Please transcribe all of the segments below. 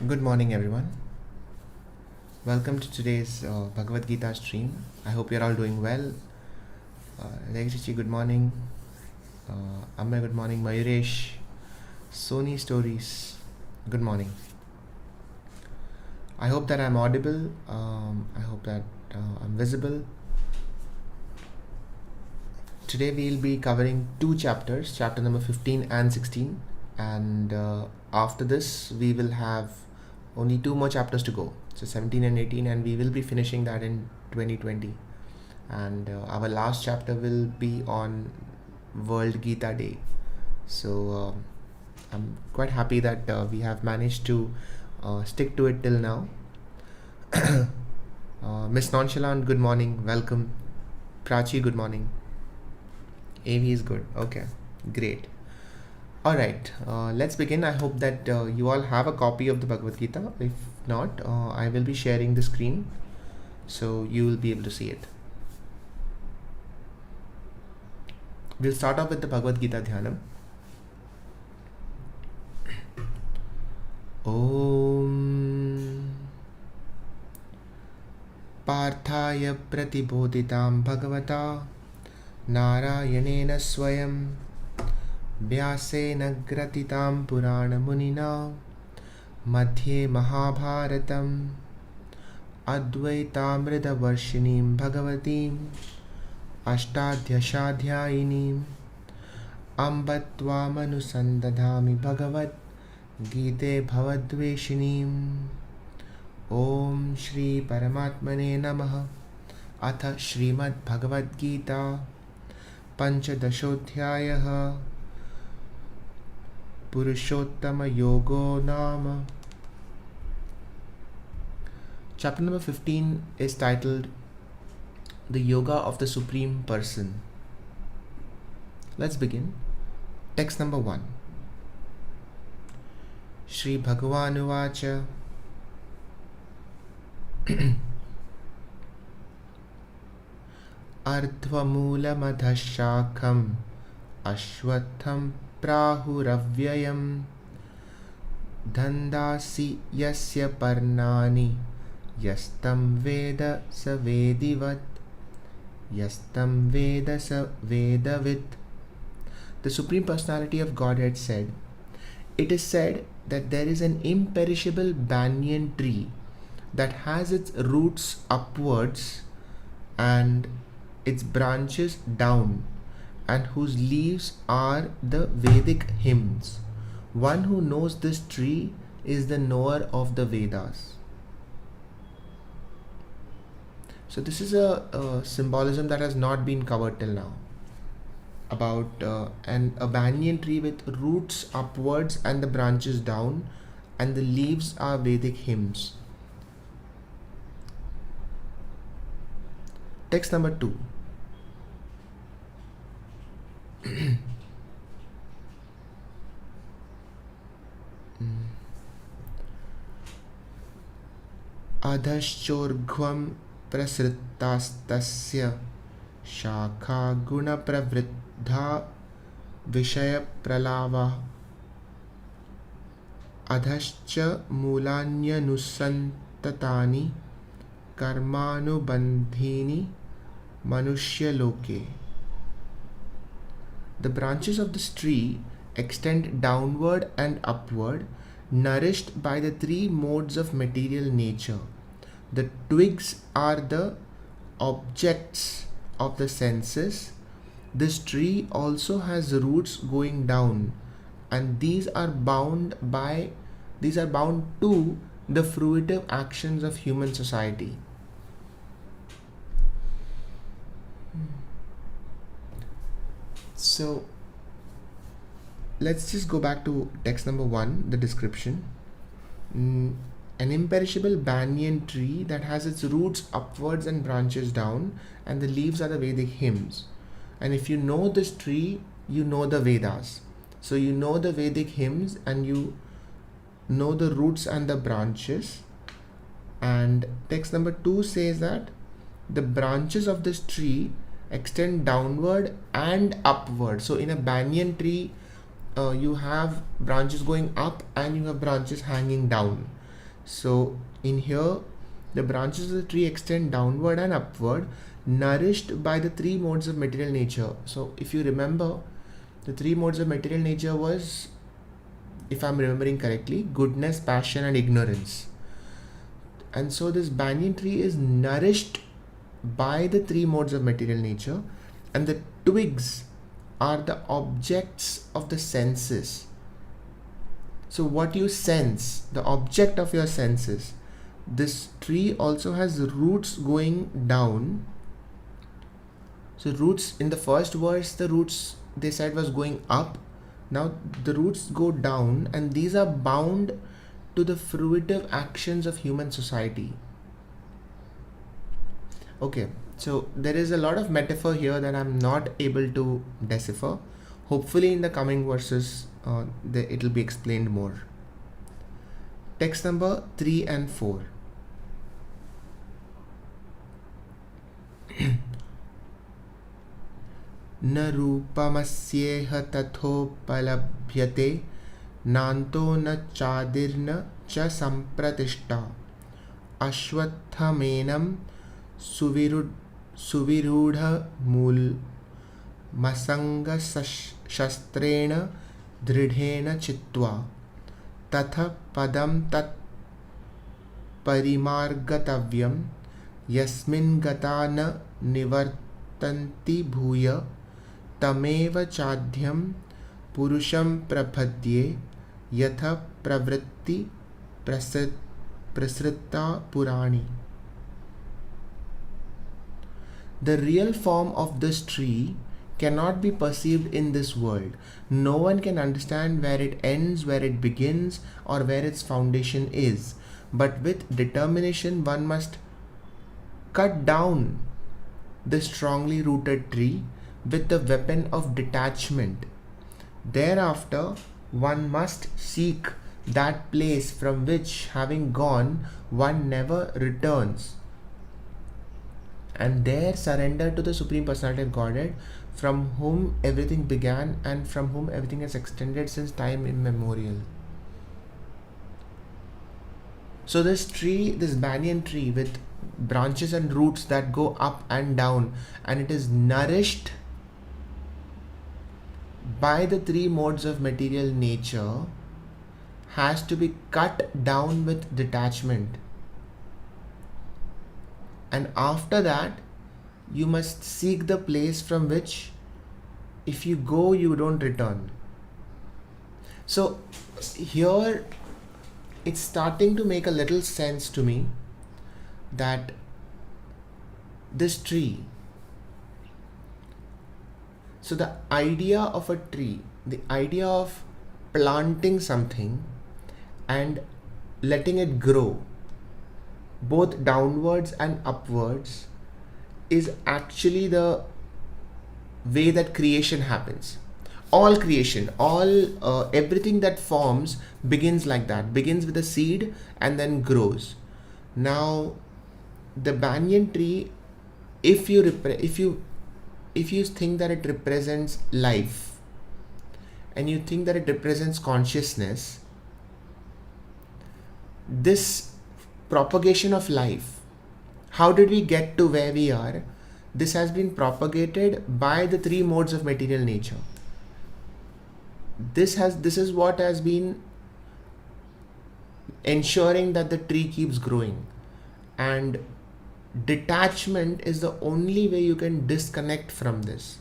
Good morning, everyone. Welcome to today's Bhagavad Gita stream. I hope you're all doing well. Legacy, good morning. Amma, good morning. Mayuresh, Sony Stories, good morning. I hope that I'm audible. I hope that I'm visible. Today we'll be covering two chapters, chapter number 15 and 16. And after this, we will have only two more chapters to go. So 17 and 18, and we will be finishing that in 2020. And our last chapter will be on World Gita Day. So I'm quite happy that we have managed to stick to it till now. Miss Nonchalant, good morning. Welcome. Prachi, good morning. AV is good. Okay, great. Alright, let's begin. I hope that you all have a copy of the Bhagavad Gita. If not, I will be sharing the screen so you will be able to see it. We'll start off with the Bhagavad Gita Dhyanam. Om Parthaya Pratibodhitam Bhagavata Narayanena Swayam Vyasena Gratitam Purana Munina Madhye Mahabharatam Advaitamrita Varshinim Bhagavatim Ashtadhyashadhyayinim Ambatvamanusandanami Bhagavat Gite Bhavadveshinim. Om Shri Paramatmane Namaha. Atha Shrimad Bhagavad Gita Panchadashodhyayaha Purushottama Yogo Nama. Chapter number 15 is titled The Yoga of the Supreme Person. Let's begin. Text number 1. Shri Bhagavan Uvacha Ardhvamulamadash-shakham Ashwatham Prahuravyayam Dhandasi Yasya Parnani Yastam Veda Savedivat Yastam Veda Savedavit. The Supreme Personality of Godhead said, "It is said that there is an imperishable banyan tree that has its roots upwards and its branches down, and whose leaves are the Vedic hymns. One who knows this tree is the knower of the Vedas." So this is a symbolism that has not been covered till now, about a banyan tree with roots upwards and the branches down, and the leaves are Vedic hymns. Text number 2. Adhashchorghvam prasrittastasya shakha guna pravriddha vishaya pralava adhascha mulanyanusantatani karmanubandhini manushya loke. The branches of this tree extend downward and upward, nourished by the three modes of material nature. The twigs are the objects of the senses. This tree also has roots going down, and these are bound to the fruitive actions of human society. So let's just go back to text number 1, the description. An imperishable banyan tree that has its roots upwards and branches down, and the leaves are the Vedic hymns. And if you know this tree, you know the Vedas. So you know the Vedic hymns and you know the roots and the branches. And text number 2 says that the branches of this tree extend downward and upward. So in a banyan tree, you have branches going up and you have branches hanging down. So in here, the branches of the tree extend downward and upward, nourished by the three modes of material nature. So if you remember, the three modes of material nature was, if I'm remembering correctly, goodness, passion and ignorance. And so this banyan tree is nourished by the three modes of material nature, and the twigs are the objects of the senses. So what you sense, the object of your senses, this tree also has roots going down. So roots, in the first verse, the roots they said was going up. Now the roots go down, and these are bound to the fruitive actions of human society. Okay, so there is a lot of metaphor here that I'm not able to decipher. Hopefully in the coming verses it will be explained more. Text number 3 and 4. न रूपमस्येह तथोपलभ्यते नान्तो न चादिर्न च सम्प्रतिष्ठा अश्वत्थमेनं सुविरूढमूलमसङ्गशस्त्रेण दृढेन चित्वा तथ पदं तत् परिमार्गतव्यं यस्मिन् गता न निवर्तन्ति भूय तमेव चाद्यं पुरुषं प्रपद्ये यथ प्रवृत्ति प्रसृता पुराणी. The real form of this tree cannot be perceived in this world. No one can understand where it ends, where it begins, or where its foundation is. But with determination, one must cut down the strongly rooted tree with the weapon of detachment. Thereafter, one must seek that place from which, having gone, one never returns, and there surrender to the Supreme Personality of Godhead, from whom everything began and from whom everything has extended since time immemorial. So this tree, this banyan tree with branches and roots that go up and down, and it is nourished by the three modes of material nature, has to be cut down with detachment. And after that, you must seek the place from which, if you go, you don't return. So here it's starting to make a little sense to me that this tree, so the idea of a tree, the idea of planting something and letting it grow both downwards and upwards, is actually the way that creation happens. All creation, everything that forms begins like that, begins with a seed and then grows. Now the banyan tree, if you think that it represents life, and you think that it represents consciousness, this propagation of life, how did we get to where we are? This has been propagated by the three modes of material nature. This is what has been ensuring that the tree keeps growing, and detachment is the only way you can disconnect from this.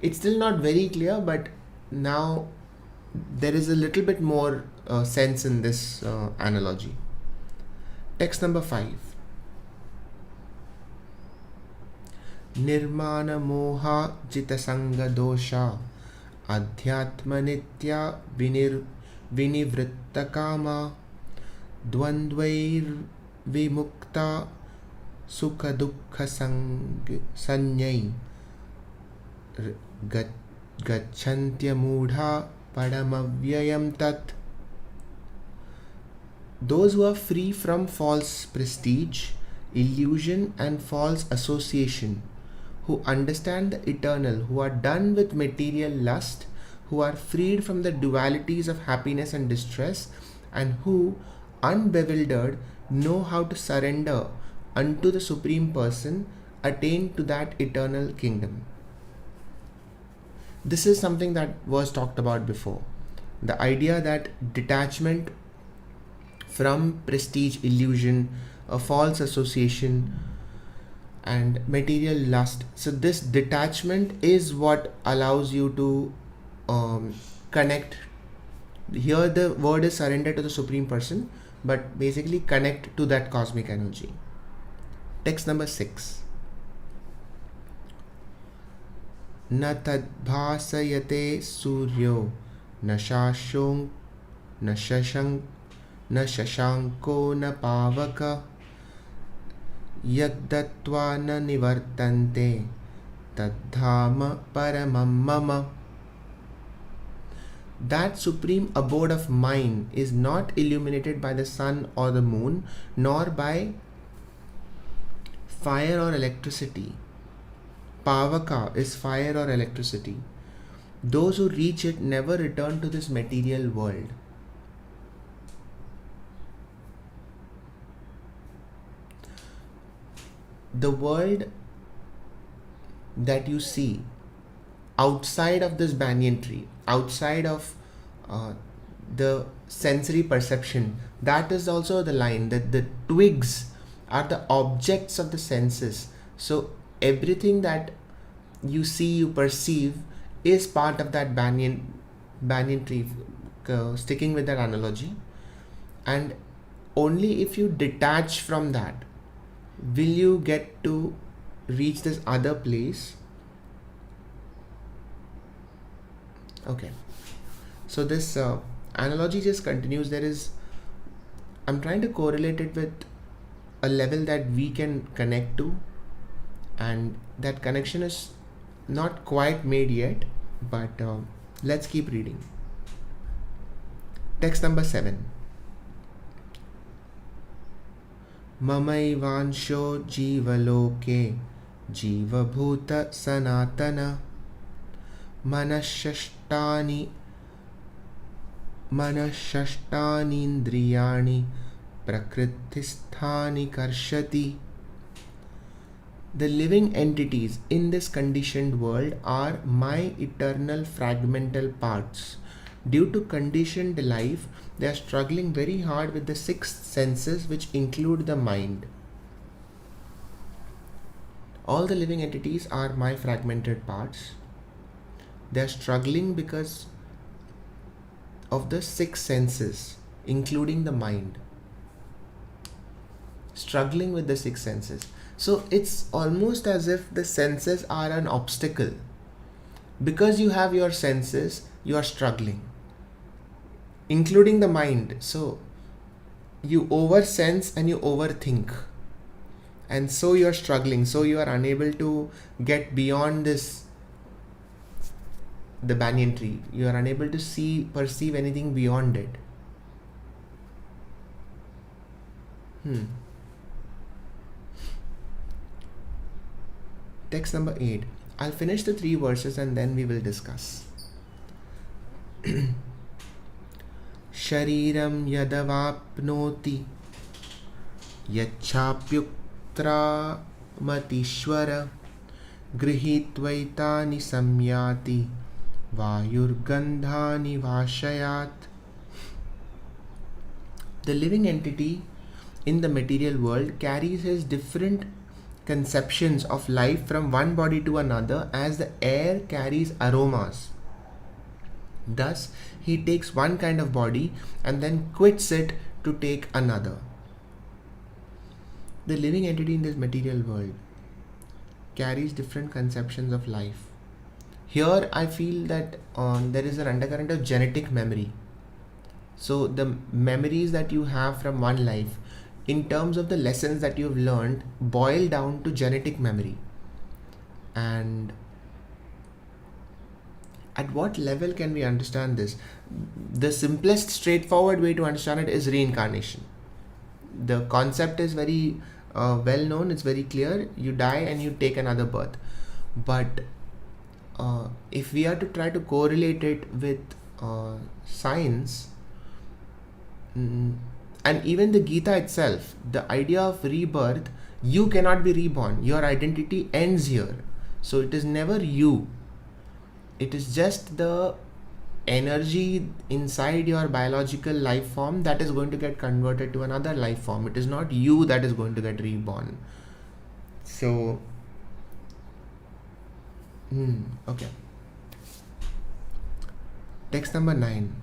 It's still not very clear, but now there is a little bit more sense in this analogy. Text number 5. Nirmana moha jitasanga dosha adhyatma nitya vinivritta kama dvandvair vimukta sukha dukkha sanyai gacchantya mudha padamavyayam tat. Those who are free from false prestige, illusion and false association, who understand the eternal, who are done with material lust, who are freed from the dualities of happiness and distress, and who unbewildered know how to surrender unto the Supreme Person attain to that eternal kingdom. This is something that was talked about before. The idea that detachment from prestige, illusion, a false association, and material lust. So this detachment is what allows you to connect. Here the word is surrender to the Supreme Person, but basically connect to that cosmic energy. Text number 6. Na tadbhasayate suryo na shashanko na pavaka yagdatva na nivartante tadhama paramam mama. That supreme abode of mind is not illuminated by the sun or the moon, nor by fire or electricity. Pavaka is fire or electricity. Those who reach it never return to this material world. The world that you see outside of this banyan tree, outside of the sensory perception, that is also the line, that the twigs are the objects of the senses. So everything that you see, you perceive, is part of that banyan tree, sticking with that analogy. And only if you detach from that will you get to reach this other place. Okay, so this analogy just continues. I'm trying to correlate it with a level that we can connect to, and that connection is not quite made yet, but let's keep reading. Text number 7. Mamaivansho jivaloke jivabhuta sanatana manashashtani indriyani prakritisthani karshati. The living entities in this conditioned world are my eternal fragmental parts. Due to conditioned life, they are struggling very hard with the 6 senses, which include the mind. All the living entities are my fragmented parts. They are struggling because of the 6 senses, including the mind. Struggling with the 6 senses. So it's almost as if the senses are an obstacle. Because you have your senses, you are struggling, including the mind. So you oversense and you overthink, and so you are struggling. So you are unable to get beyond the banyan tree. You are unable to perceive anything beyond it. Text number 8. I'll finish the 3 verses and then we will discuss. Shariram yadavapnoti yachapyuktra matishwara grihitvaitani samyati vayurgandhani vashayat. The living entity in the material world carries his different conceptions of life from one body to another, as the air carries aromas. Thus, he takes one kind of body and then quits it to take another. The living entity in this material world carries different conceptions of life. Here, I feel that there is an undercurrent of genetic memory. So, the memories that you have from one life, in terms of the lessons that you've learned, boil down to genetic memory. And at what level can we understand this? The simplest, straightforward way to understand it is reincarnation. The concept is very well known, it's very clear. You die and you take another birth. But if we are to try to correlate it with science, And even the Gita itself, the idea of rebirth, you cannot be reborn. Your identity ends here. So it is never you. It is just the energy inside your biological life form that is going to get converted to another life form. It is not you that is going to get reborn. So, okay. Text number 9.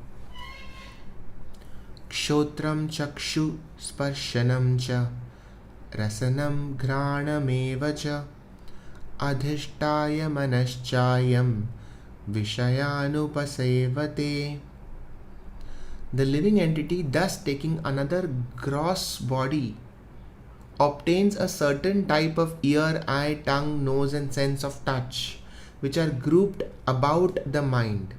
Kshotram chakshu sparshanam cha rasanam ghranameva cha adhishtaya manaschayam vishayanupasevate. The living entity, thus taking another gross body, obtains a certain type of ear, eye, tongue, nose and sense of touch, which are grouped about the mind.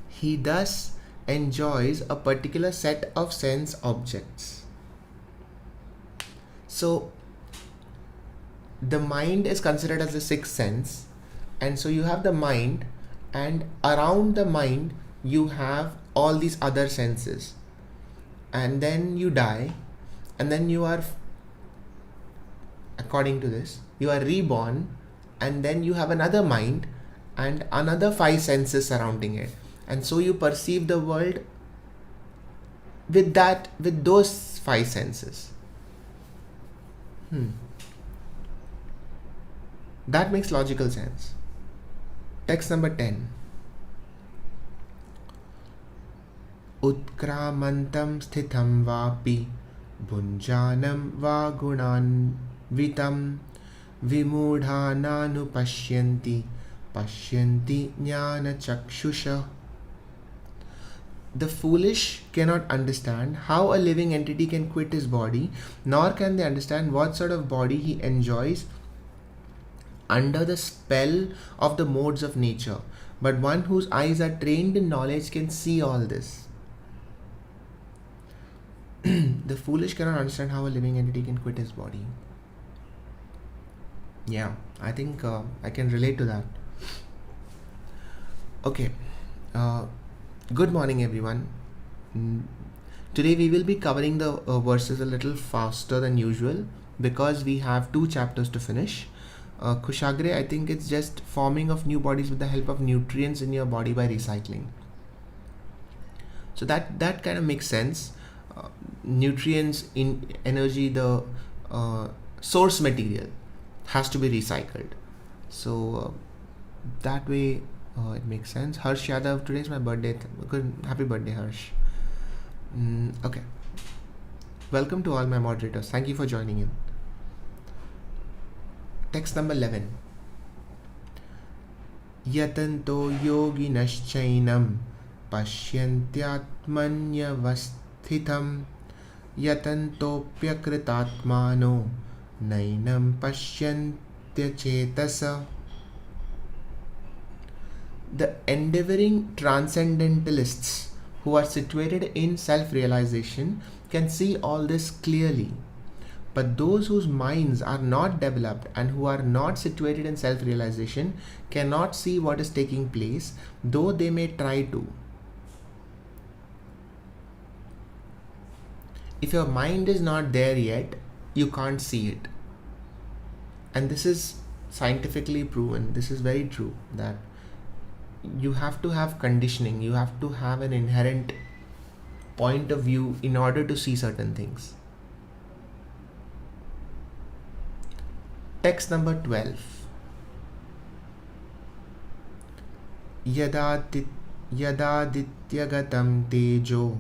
He thus enjoys a particular set of sense objects. So, the mind is considered as the sixth sense, and so you have the mind, and around the mind you have all these other senses, and then you die, and then you are, according to this, you are reborn, and then you have another mind and another 5 senses surrounding it, and so you perceive the world with those 5 senses. That makes logical sense. Text number 10. Utkramantam sthitham vapi bhunjanam va gunanvitam vimudhananu pashyanti jnana chakshusha. The foolish cannot understand how a living entity can quit his body, nor can they understand what sort of body he enjoys under the spell of the modes of nature. But one whose eyes are trained in knowledge can see all this. The foolish cannot understand how a living entity can quit his body. Yeah, I think I can relate to that. Okay. Good morning, everyone. Today we will be covering the verses a little faster than usual because we have 2 chapters to finish. Kushagra, I think it's just forming of new bodies with the help of nutrients in your body by recycling. So that kind of makes sense. Nutrients in energy, the source material has to be recycled. So that way it makes sense. Harsh Yadav, today is my birthday. Happy birthday, Harsh. Okay. Welcome to all my moderators. Thank you for joining in. Text number 11. Yatanto yoginaschainam pasyantyatmanyavasthitam yatantopyakritatmano nainam pasyantyachetasa. The endeavoring transcendentalists who are situated in self-realization can see all this clearly. But those whose minds are not developed and who are not situated in self-realization cannot see what is taking place, though they may try to. If your mind is not there yet, you can't see it. And this is scientifically proven. This is very true, that you have to have conditioning, you have to have an inherent point of view in order to see certain things. Text number 12. Yadadityagatam tejo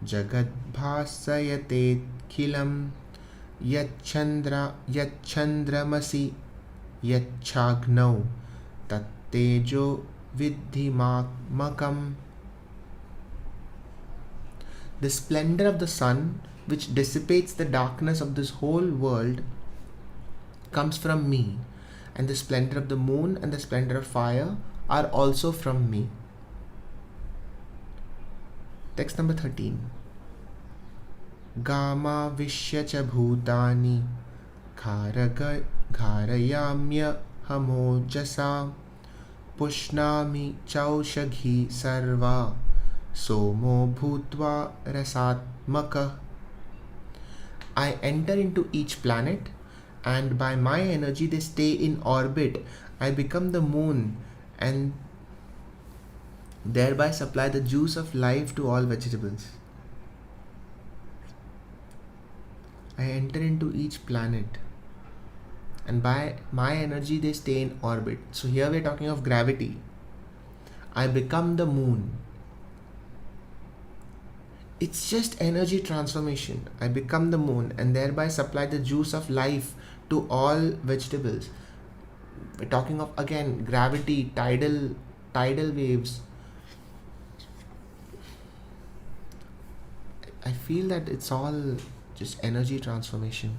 jagadbhasayate khilam yachandramasi yachagno tattejo vidhimakam. The splendor of the sun, which dissipates the darkness of this whole world, comes from me, and the splendor of the moon and the splendor of fire are also from me. Text number 13. Gama vishyacha bhutani gharayamya hamojasa pushnami chaushaghi sarva somo bhutva rasatmaka. I enter into each planet, and by my energy they stay in orbit. I become the moon and thereby supply the juice of life to all vegetables. I enter into each planet, and by my energy they stay in orbit. So here we are talking of gravity. I become the moon. It's just energy transformation. I become the moon and thereby supply the juice of life to all vegetables. We're talking of, again, gravity, tidal waves. I feel that it's all just energy transformation.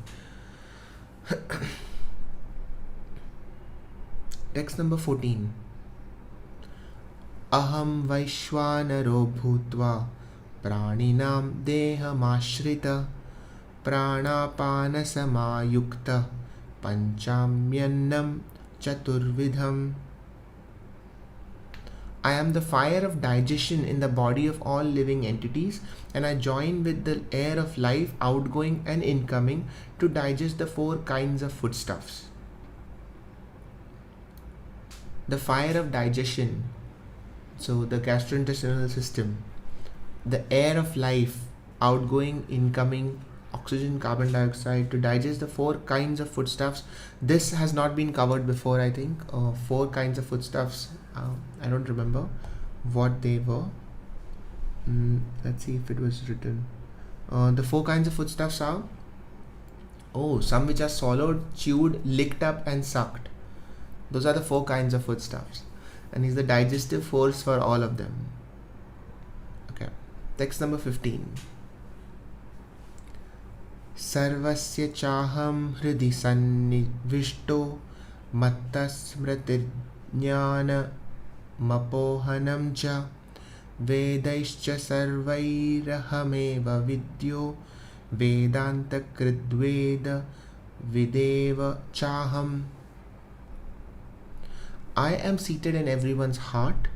Text number 14. Aham Vaishwanaro Bhutva Praninam Dehamashrita Pranapana Samayukta Panchamyannam Chaturvidham. I am the fire of digestion in the body of all living entities, and I join with the air of life outgoing and incoming to digest the 4 kinds of foodstuffs. The fire of digestion, so the gastrointestinal system, the air of life, outgoing, incoming, oxygen, carbon dioxide, to digest the 4 kinds of foodstuffs. This has not been covered before, I think. 4 kinds of foodstuffs. I don't remember what they were. Let's see if it was written. The 4 kinds of foodstuffs are, some which are swallowed, chewed, licked up and sucked. Those are the 4 kinds of foodstuffs. And is the digestive force for all of them. Okay. Text number 15. Sarvasya chaham hridi sannivishto mattasmrtiryana mapohanam cha vedaischa sarvairahameva vidyo vedanta kridveda videva chaham. I am seated in everyone's heart,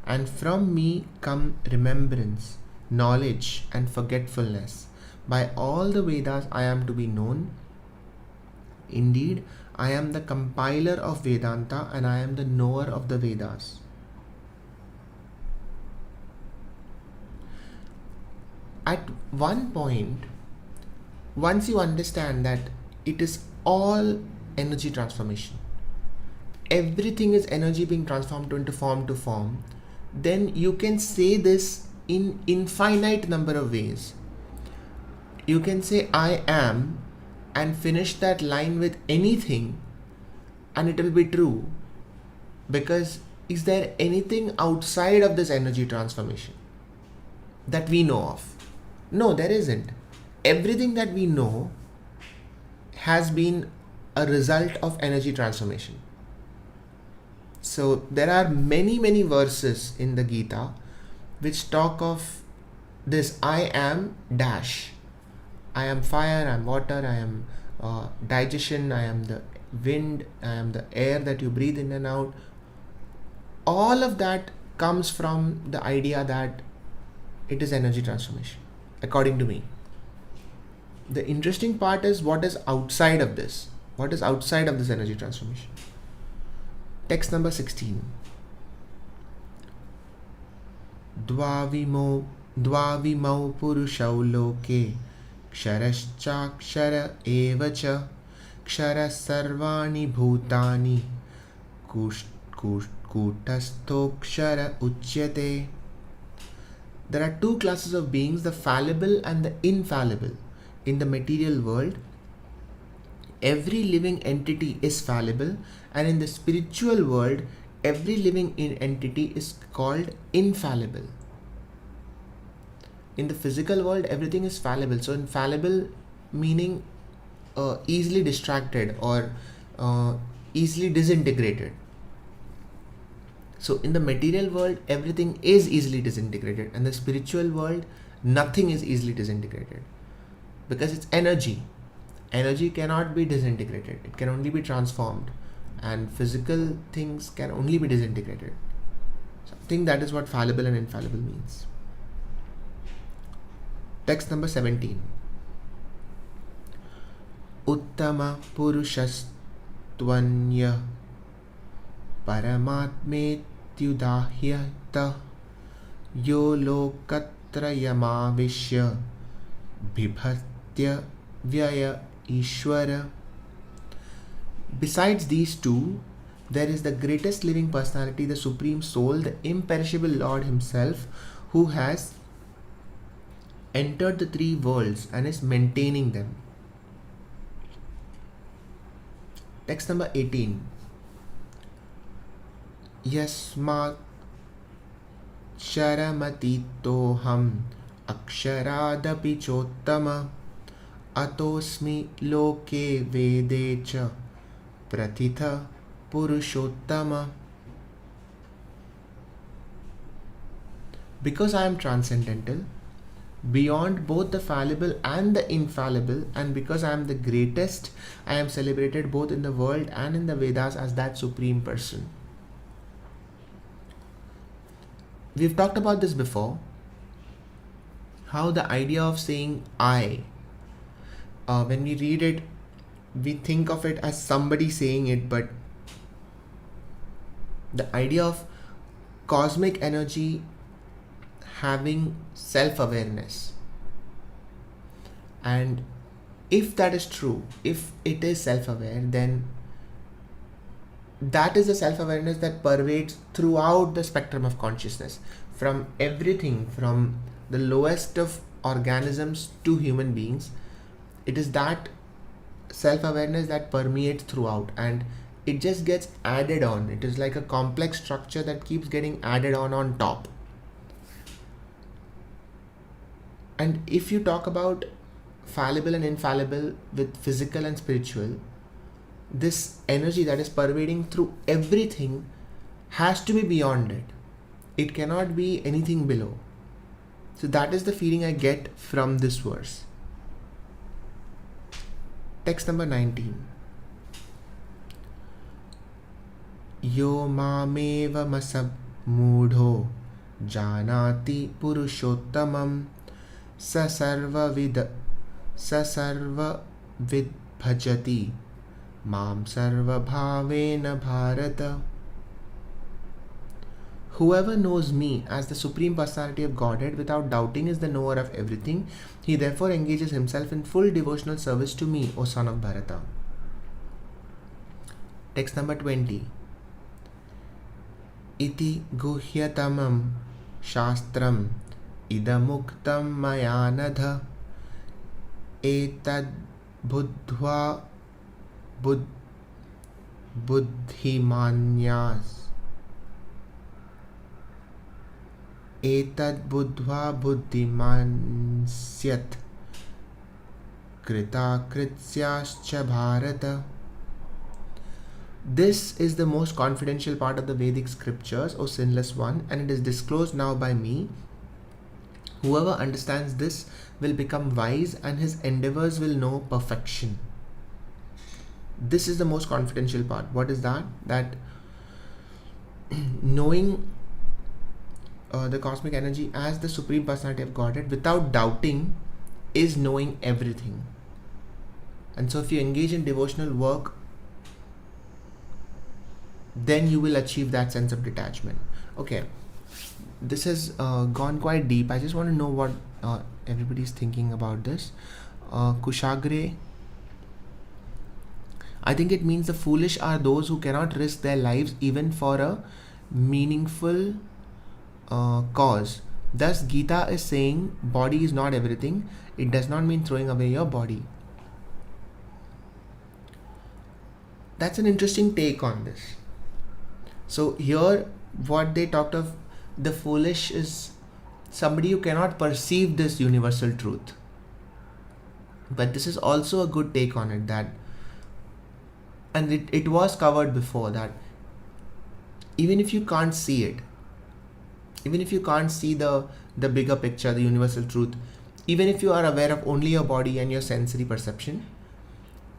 and from me come remembrance, knowledge and forgetfulness. By all the Vedas I am to be known. Indeed, I am the compiler of Vedanta and I am the knower of the Vedas. At one point, once you understand that it is all energy transformation, everything is energy being transformed into form to form, then you can say this in infinite number of ways. You can say I am and finish that line with anything and it will be true, because is there anything outside of this energy transformation that we know of? No, there isn't. Everything that we know has been a result of energy transformation. So there are many verses in the Gita which talk of this I am dash. I am fire, I am water, I am digestion, I am the wind, I am the air that you breathe in and out. All of that comes from the idea that it is energy transformation, according to me. The interesting part is what is outside of this. What is outside of this energy transformation? Text number 16. Dvavimau purushau loke ksharashchakshara evacha kshara sarvani bhutani kutastokshara uchyate. There are 2 classes of beings, the fallible and the infallible. In the material world, every living entity is fallible, and in the spiritual world, every living entity is called infallible. In the physical world, everything is fallible. So infallible meaning easily distracted or easily disintegrated. So in the material world, everything is easily disintegrated, and the spiritual world, nothing is easily disintegrated, because it's energy. Energy cannot be disintegrated. It can only be transformed, and physical things can only be disintegrated. So I think that is what fallible and infallible means. Text number 17. Uttama Purusha Tvanya Paramatmetyudahyata Yo Lokatrayamavishya Bibhatya Vyaya Ishvara. Besides these two, there is the greatest living personality, the Supreme Soul, the imperishable Lord Himself, who has entered the three worlds and is maintaining them. Text number 18. Yasmat Sharamatitoham Aksharaadapi Chottama Atosmi Loke Vedecha Prathitha Purushottama. Because I am transcendental, beyond both the fallible and the infallible, and because I am the greatest, I am celebrated both in the world and in the Vedas as that supreme person. We've talked about this before, how the idea of saying I, when we read it, we think of it as somebody saying it, but the idea of cosmic energy having self-awareness, and if that is true, if it is self-aware, then that is the self-awareness that pervades throughout the spectrum of consciousness, from everything from the lowest of organisms to human beings. It is that self-awareness that permeates throughout, and it just gets added on. It is like a complex structure that keeps getting added on top. And if you talk about fallible and infallible with physical and spiritual, this energy that is pervading through everything has to be beyond it. It cannot be anything below. So that is the feeling I get from this verse. Text number 19. Yo mameva masab mudho janati purushottamam sa sarva vid bhajati mam sarva bhavena bharata. Whoever knows me as the Supreme Personality of Godhead without doubting is the knower of everything. He therefore engages himself in full devotional service to me, O son of Bharata. Text number 20. Iti guhyatamam shastram idamuktam mayanadha etad buddhva buddhimanyas etad buddhva buddhimansyat krita kritsyascha bharata. This is the most confidential part of the Vedic scriptures, O sinless one, and it is disclosed now by me. Whoever understands this will become wise, and his endeavors will know perfection. This is the most confidential part. What is that? That knowing the cosmic energy as the Supreme Personality of Godhead without doubting is knowing everything. And so if you engage in devotional work, then you will achieve that sense of detachment. Okay, this has gone quite deep. I just want to know what everybody's thinking about this. Kushagre, I think it means the foolish are those who cannot risk their lives even for a meaningful cause. Thus Gita is saying body is not everything. It does not mean throwing away your body. That's an interesting take on this. So here what they talked of, the foolish is somebody who cannot perceive this universal truth. But this is also a good take on it, that, and it was covered before, that even if you can't see it, even if you can't see the bigger picture, the universal truth, even if you are aware of only your body and your sensory perception,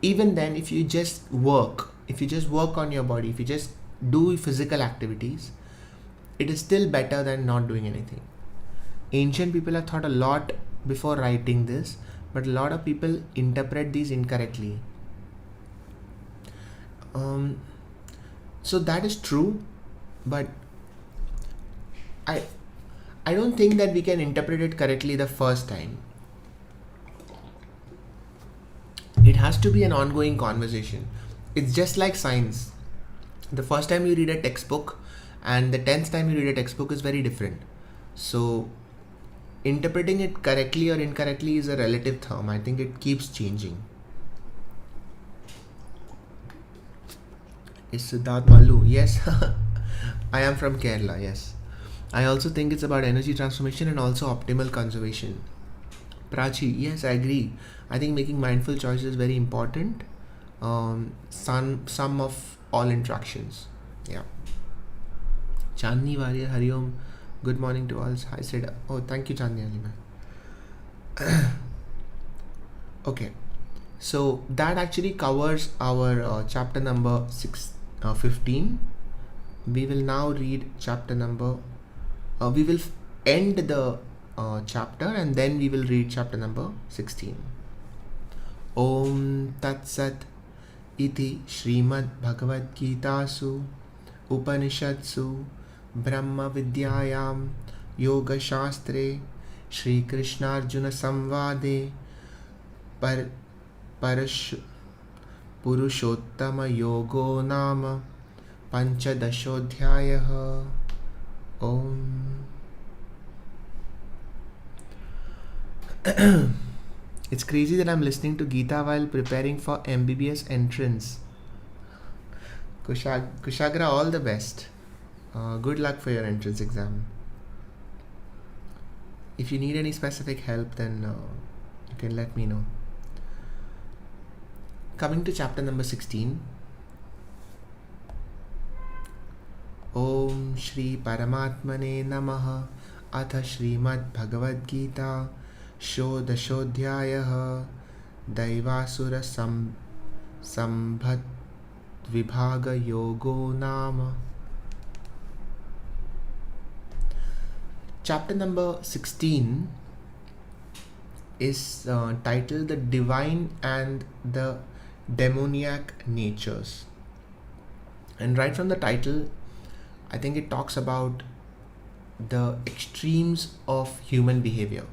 even then if you just work on your body, if you just do physical activities, it is still better than not doing anything. Ancient people have thought a lot before writing this, but a lot of people interpret these incorrectly. So that is true, but I don't think that we can interpret it correctly the first time. It has to be an ongoing conversation. It's just like science. The first time you read a textbook and the 10th time you read a textbook is very different. So interpreting it correctly or incorrectly is a relative term. I think it keeps changing. Is Siddharth Mallu? Yes. I am from Kerala, yes. I also think it's about energy transformation and also optimal conservation. Prachi, yes, I agree. I think making mindful choices is very important. Sum of all interactions. Yeah. Chandni Warrior, Hari Om. Good morning to all. I said, oh, thank you, Chandni Ali. Okay. So that actually covers our chapter number 15. We will now read chapter number. We will end the chapter and then we will read chapter number 16. Om Tat Sat Iti Srimad Bhagavad Gita Su Upanishadsu Brahma Vidyayam Yoga Shastre Shri Krishna Arjuna Samvade Purushottama Yogo Nama Panchadashodhyayah. Om. It's crazy that I'm listening to Gita while preparing for MBBS entrance. Kushagra, all the best. Good luck for your entrance exam. If you need any specific help, then you can let me know. Coming to chapter number 16. Om Shri Paramatmane Namaha Atha Srimad Bhagavad Gita Shodashodhyayah Daivasura Sambhat Vibhaga Yogo Nama. Chapter number 16 is titled The Divine and the Demoniac Natures. And right from the title, I think it talks about the extremes of human behavior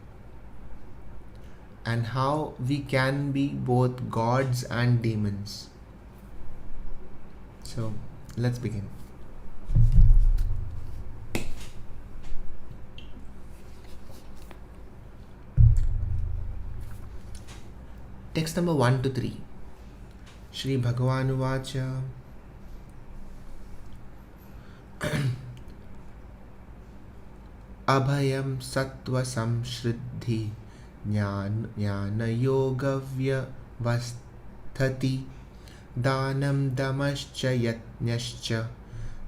and how we can be both gods and demons. So let's begin. Text number 1 to 3. Shri Bhagavan Uvacha Abhayam Sattva Samshriddhi Jnana Yogavya Vasthati Danam Damascha Yatnyascha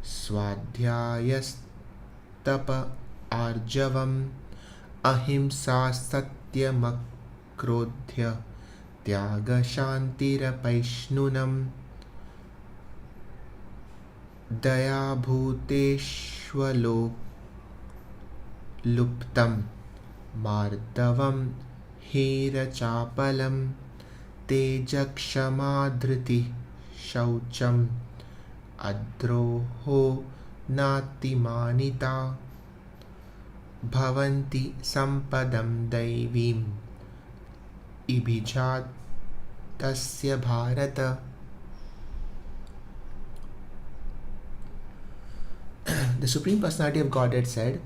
Swadhyayastapa Arjavam Ahimsa Satyamakkrodhya Tyaga Shantira Paishnunam Daya Bhuteshwalo Luptam Mardavam Hira Chapalam Tejakshamadhriti Shaucham Adroho Natimanita Bhavanti Sampadam Daivim Ibijat Tasya Bharata. The Supreme Personality of Godhead said,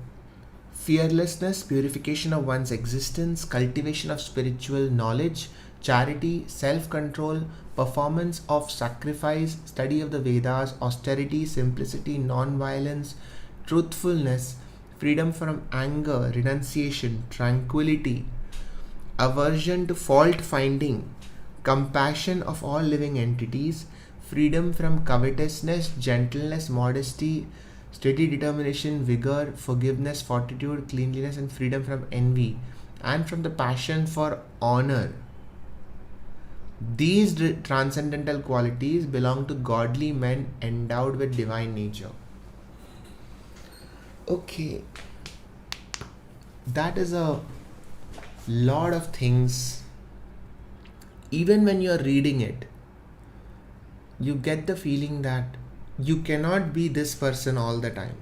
fearlessness, purification of one's existence, cultivation of spiritual knowledge, charity, self-control, performance of sacrifice, study of the Vedas, austerity, simplicity, non-violence, truthfulness, freedom from anger, renunciation, tranquility, aversion to fault-finding, compassion of all living entities, freedom from covetousness, gentleness, modesty, steady determination, vigor, forgiveness, fortitude, cleanliness, and freedom from envy, and from the passion for honor. These transcendental qualities belong to godly men endowed with divine nature. Okay, that is a lot of things, even when you're reading it, you get the feeling that you cannot be this person all the time.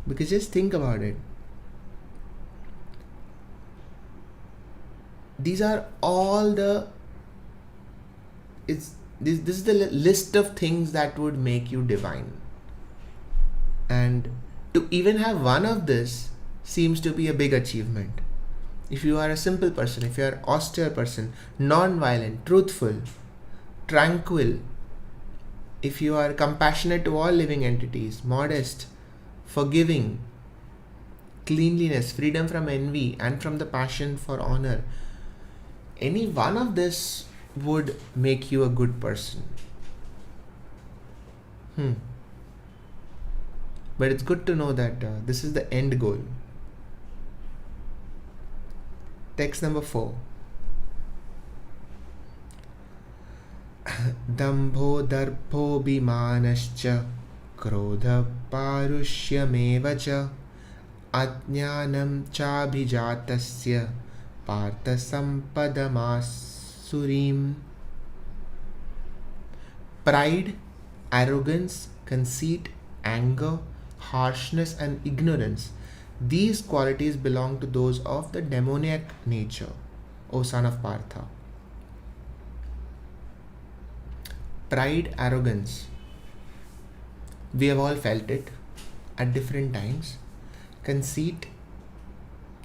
Because just think about it. These are all this is the list of things that would make you divine. And to even have one of this seems to be a big achievement. If you are a simple person, if you are an austere person, non-violent, truthful, tranquil, if you are compassionate to all living entities, modest, forgiving, cleanliness, freedom from envy and from the passion for honor, any one of this would make you a good person. But it's good to know that this is the end goal. Text number 4. Dambho darbho bhimanascha krodha parushyameva cha ajnanam chabhijatasya partha sampadamasurim. Pride, arrogance, conceit, anger, harshness and ignorance, these qualities belong to those of the demoniac nature, O son of Partha. Pride, arrogance, we have all felt it at different times. Conceit,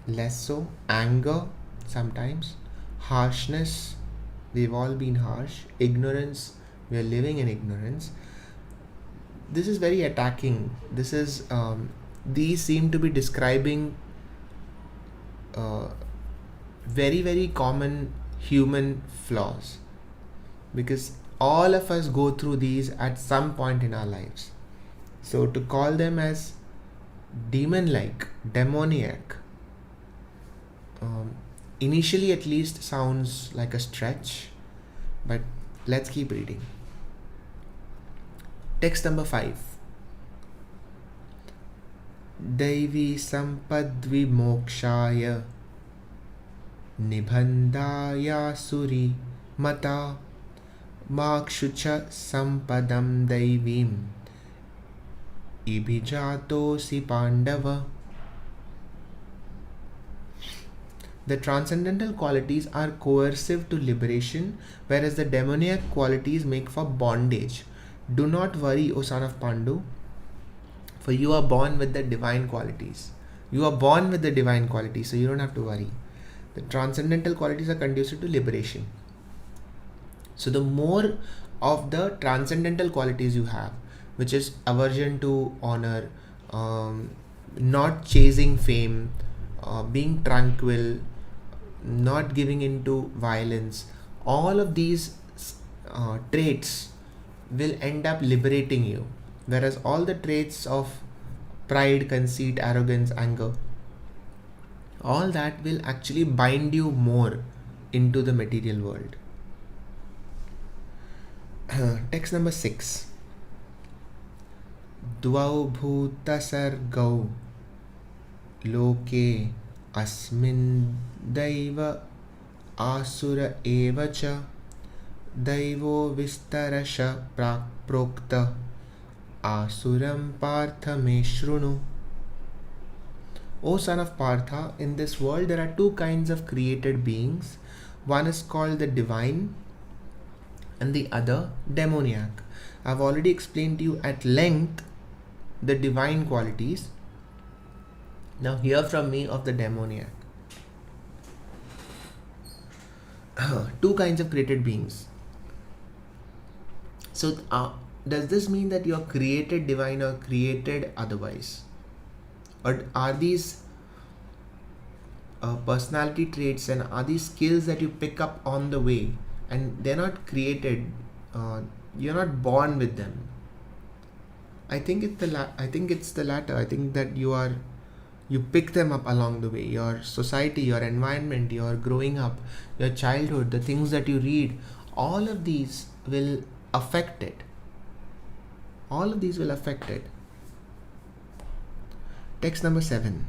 less so. Anger, sometimes. Harshness, we've all been harsh. Ignorance, we are living in ignorance. This is very attacking. These seem to be describing very, very common human flaws, because all of us go through these at some point in our lives. So to call them as demon-like, demoniac, initially at least sounds like a stretch, but let's keep reading. Text number 5. Daivi sampadvi mokshaya nibhandaya suri mata makshucha sampadam daivim ibhijatosi pandava. The transcendental qualities are coercive to liberation, whereas the demoniac qualities make for bondage. Do not worry, O son of Pandu, for you are born with the divine qualities. You are born with the divine qualities, so you don't have to worry. The transcendental qualities are conducive to liberation. So the more of the transcendental qualities you have, which is aversion to honor, not chasing fame, being tranquil, not giving into violence, all of these traits will end up liberating you. Whereas all the traits of pride, conceit, arrogance, anger, all that will actually bind you more into the material world. Text number 6. Dvau bhuta sargau loke asmin daiva asura evacha daivo vistarasha prokta asuram partha me shrunu. O son of Partha, in this world there are two kinds of created beings. One is called the divine and the other demoniac. I've already explained to you at length the divine qualities. Now hear from me of the demoniac. Two kinds of created beings. So does this mean that you are created divine or created otherwise? Or are these personality traits and are these skills that you pick up on the way and they're not created, you're not born with them? I think it's the latter. I think that you pick them up along the way. Your society, your environment, your growing up, your childhood, the things that you read, all of these will affect it. All of these will affect it. Text number 7.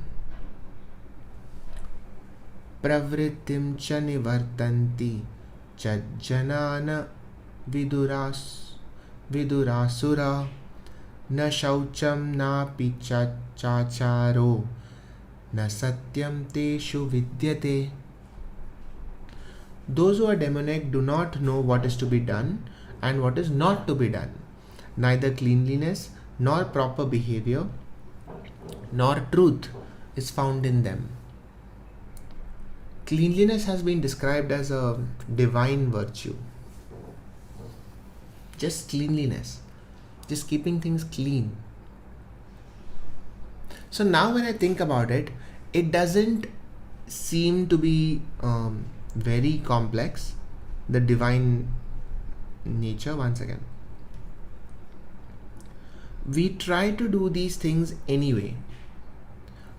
pravrittim cha nivartanti jajjanana vidurasura na shaucham na chacharo na satyam teshu vidyate. Those who are demonic do not know what is to be done and what is not to be done. Neither cleanliness nor proper behavior nor truth is found in them. Cleanliness has been described as a divine virtue. Just cleanliness, just keeping things clean. So now when I think about it, it doesn't seem to be very complex, the divine nature. Once again, we try to do these things anyway.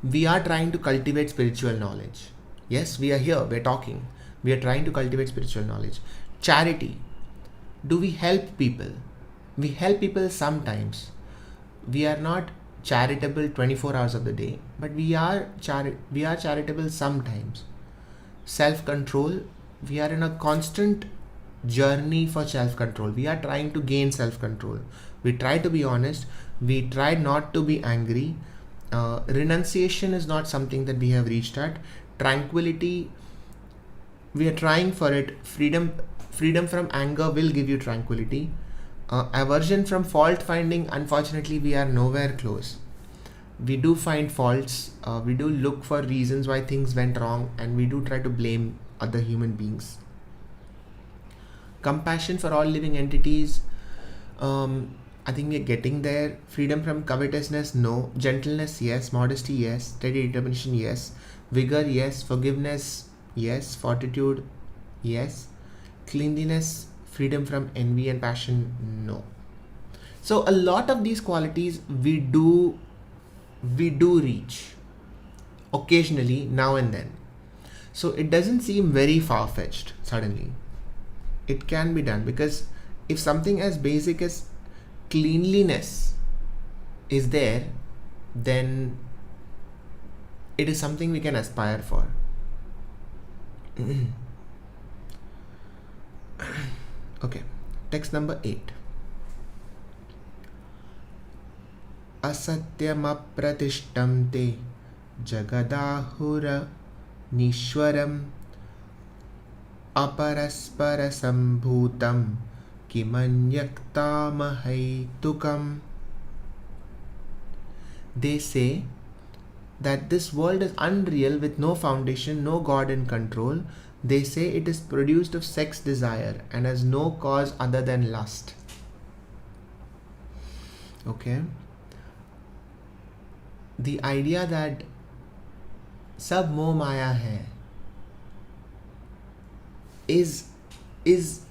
We are trying to cultivate spiritual knowledge. Yes, we are here, we are talking. We are trying to cultivate spiritual knowledge. Charity. Do we help people? We help people sometimes. We are not charitable 24 hours of the day, but we are charitable sometimes. Self-control. We are in a constant journey for self-control. We are trying to gain self-control. We try to be honest. We try not to be angry. Renunciation is not something that we have reached at. Tranquility, we are trying for it. Freedom from anger will give you tranquility. Aversion from fault finding, unfortunately we are nowhere close. We do find faults, we do look for reasons why things went wrong, and we do try to blame other human beings. Compassion for all living entities, I think we are getting there. Freedom from covetousness, no. Gentleness, yes. Modesty, yes. Steady determination, yes. Vigor, yes. Forgiveness, yes. Fortitude, yes. Cleanliness, freedom from envy and passion, no. So a lot of these qualities we do reach occasionally, now and then. So it doesn't seem very far-fetched suddenly. It can be done, because if something as basic as cleanliness is there, then it is something we can aspire for. Okay, text number 8. Asatyam te jagadahura nishwaram aparaspara sambhutam kimanyaktamahaitukam. They say that this world is unreal, with no foundation, no God in control. They say it is produced of sex desire and has no cause other than lust. Okay. The idea that sab moh maya hai is just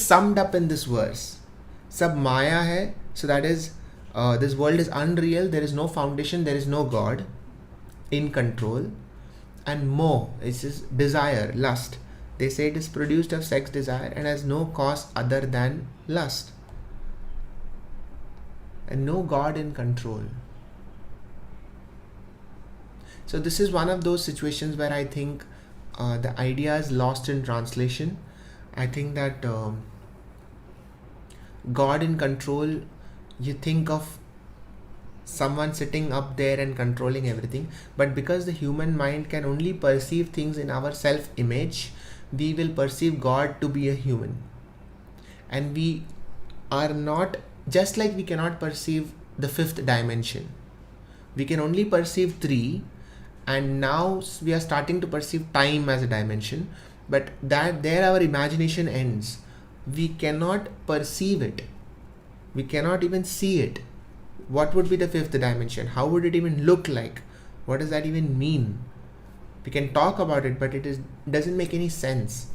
summed up in this verse. Sab maya hai, so that is this world is unreal, there is no foundation, there is no God in control. And moh is just desire, lust. They say it is produced of sex desire and has no cause other than lust. And no God in control. So this is one of those situations where I think the idea is lost in translation. I think that God in control, you think of someone sitting up there and controlling everything, but because the human mind can only perceive things in our self-image, we will perceive God to be a human. And we are not, just like we cannot perceive the fifth dimension. We can only perceive 3, and now we are starting to perceive time as a dimension, but that there our imagination ends. We cannot perceive it. We cannot even see it. What would be the fifth dimension? How would it even look like? What does that even mean? We can talk about it, but it doesn't make any sense.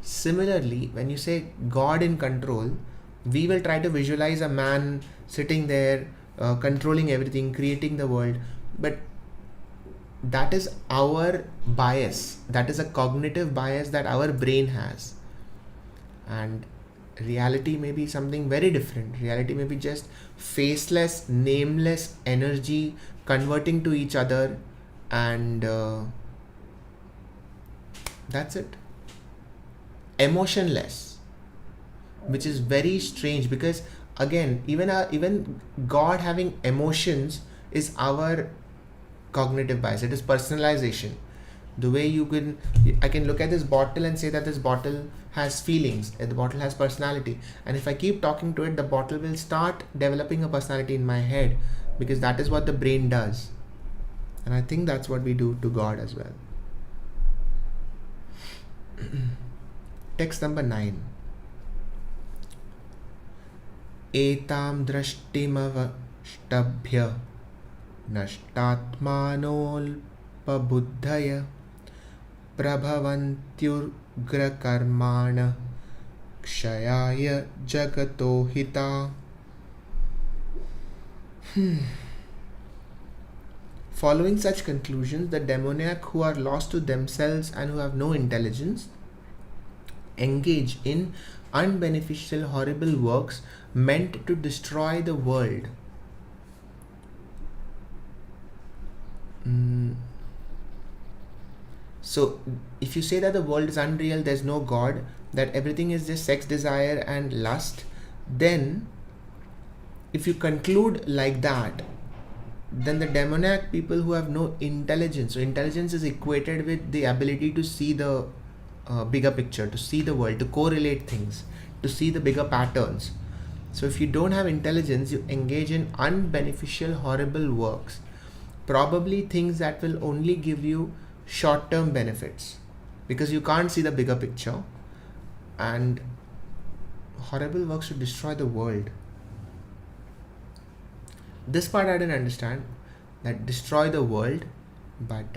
Similarly, when you say God in control, we will try to visualize a man sitting there, controlling everything, creating the world. But that is our bias. That is a cognitive bias that our brain has. And reality may be something very different. Reality may be just faceless, nameless energy converting to each other and That's it. Emotionless, which is very strange, because again, even God having emotions is our cognitive bias. It is personalization. The way I can look at this bottle and say that this bottle has feelings, the bottle has personality, and if I keep talking to it, the bottle will start developing a personality in my head, because that is what the brain does. And I think that's what we do to God as well. Text number 9. Etam drashtimavashtabhya nashtatmanolpabuddhaya prabhavantyugrakarmana kshayaya jagato hita. Following such conclusions, the demoniac who are lost to themselves and who have no intelligence engage in unbeneficial, horrible works meant to destroy the world. So, if you say that the world is unreal, there's no God, that everything is just sex, desire, and lust, then if you conclude like that, then the demoniac people who have no intelligence, so intelligence is equated with the ability to see the bigger picture, to see the world, to correlate things, to see the bigger patterns. So if you don't have intelligence, you engage in unbeneficial, horrible works, probably things that will only give you short-term benefits, because you can't see the bigger picture, and horrible works to destroy the world. This part I didn't understand, that destroy the world, but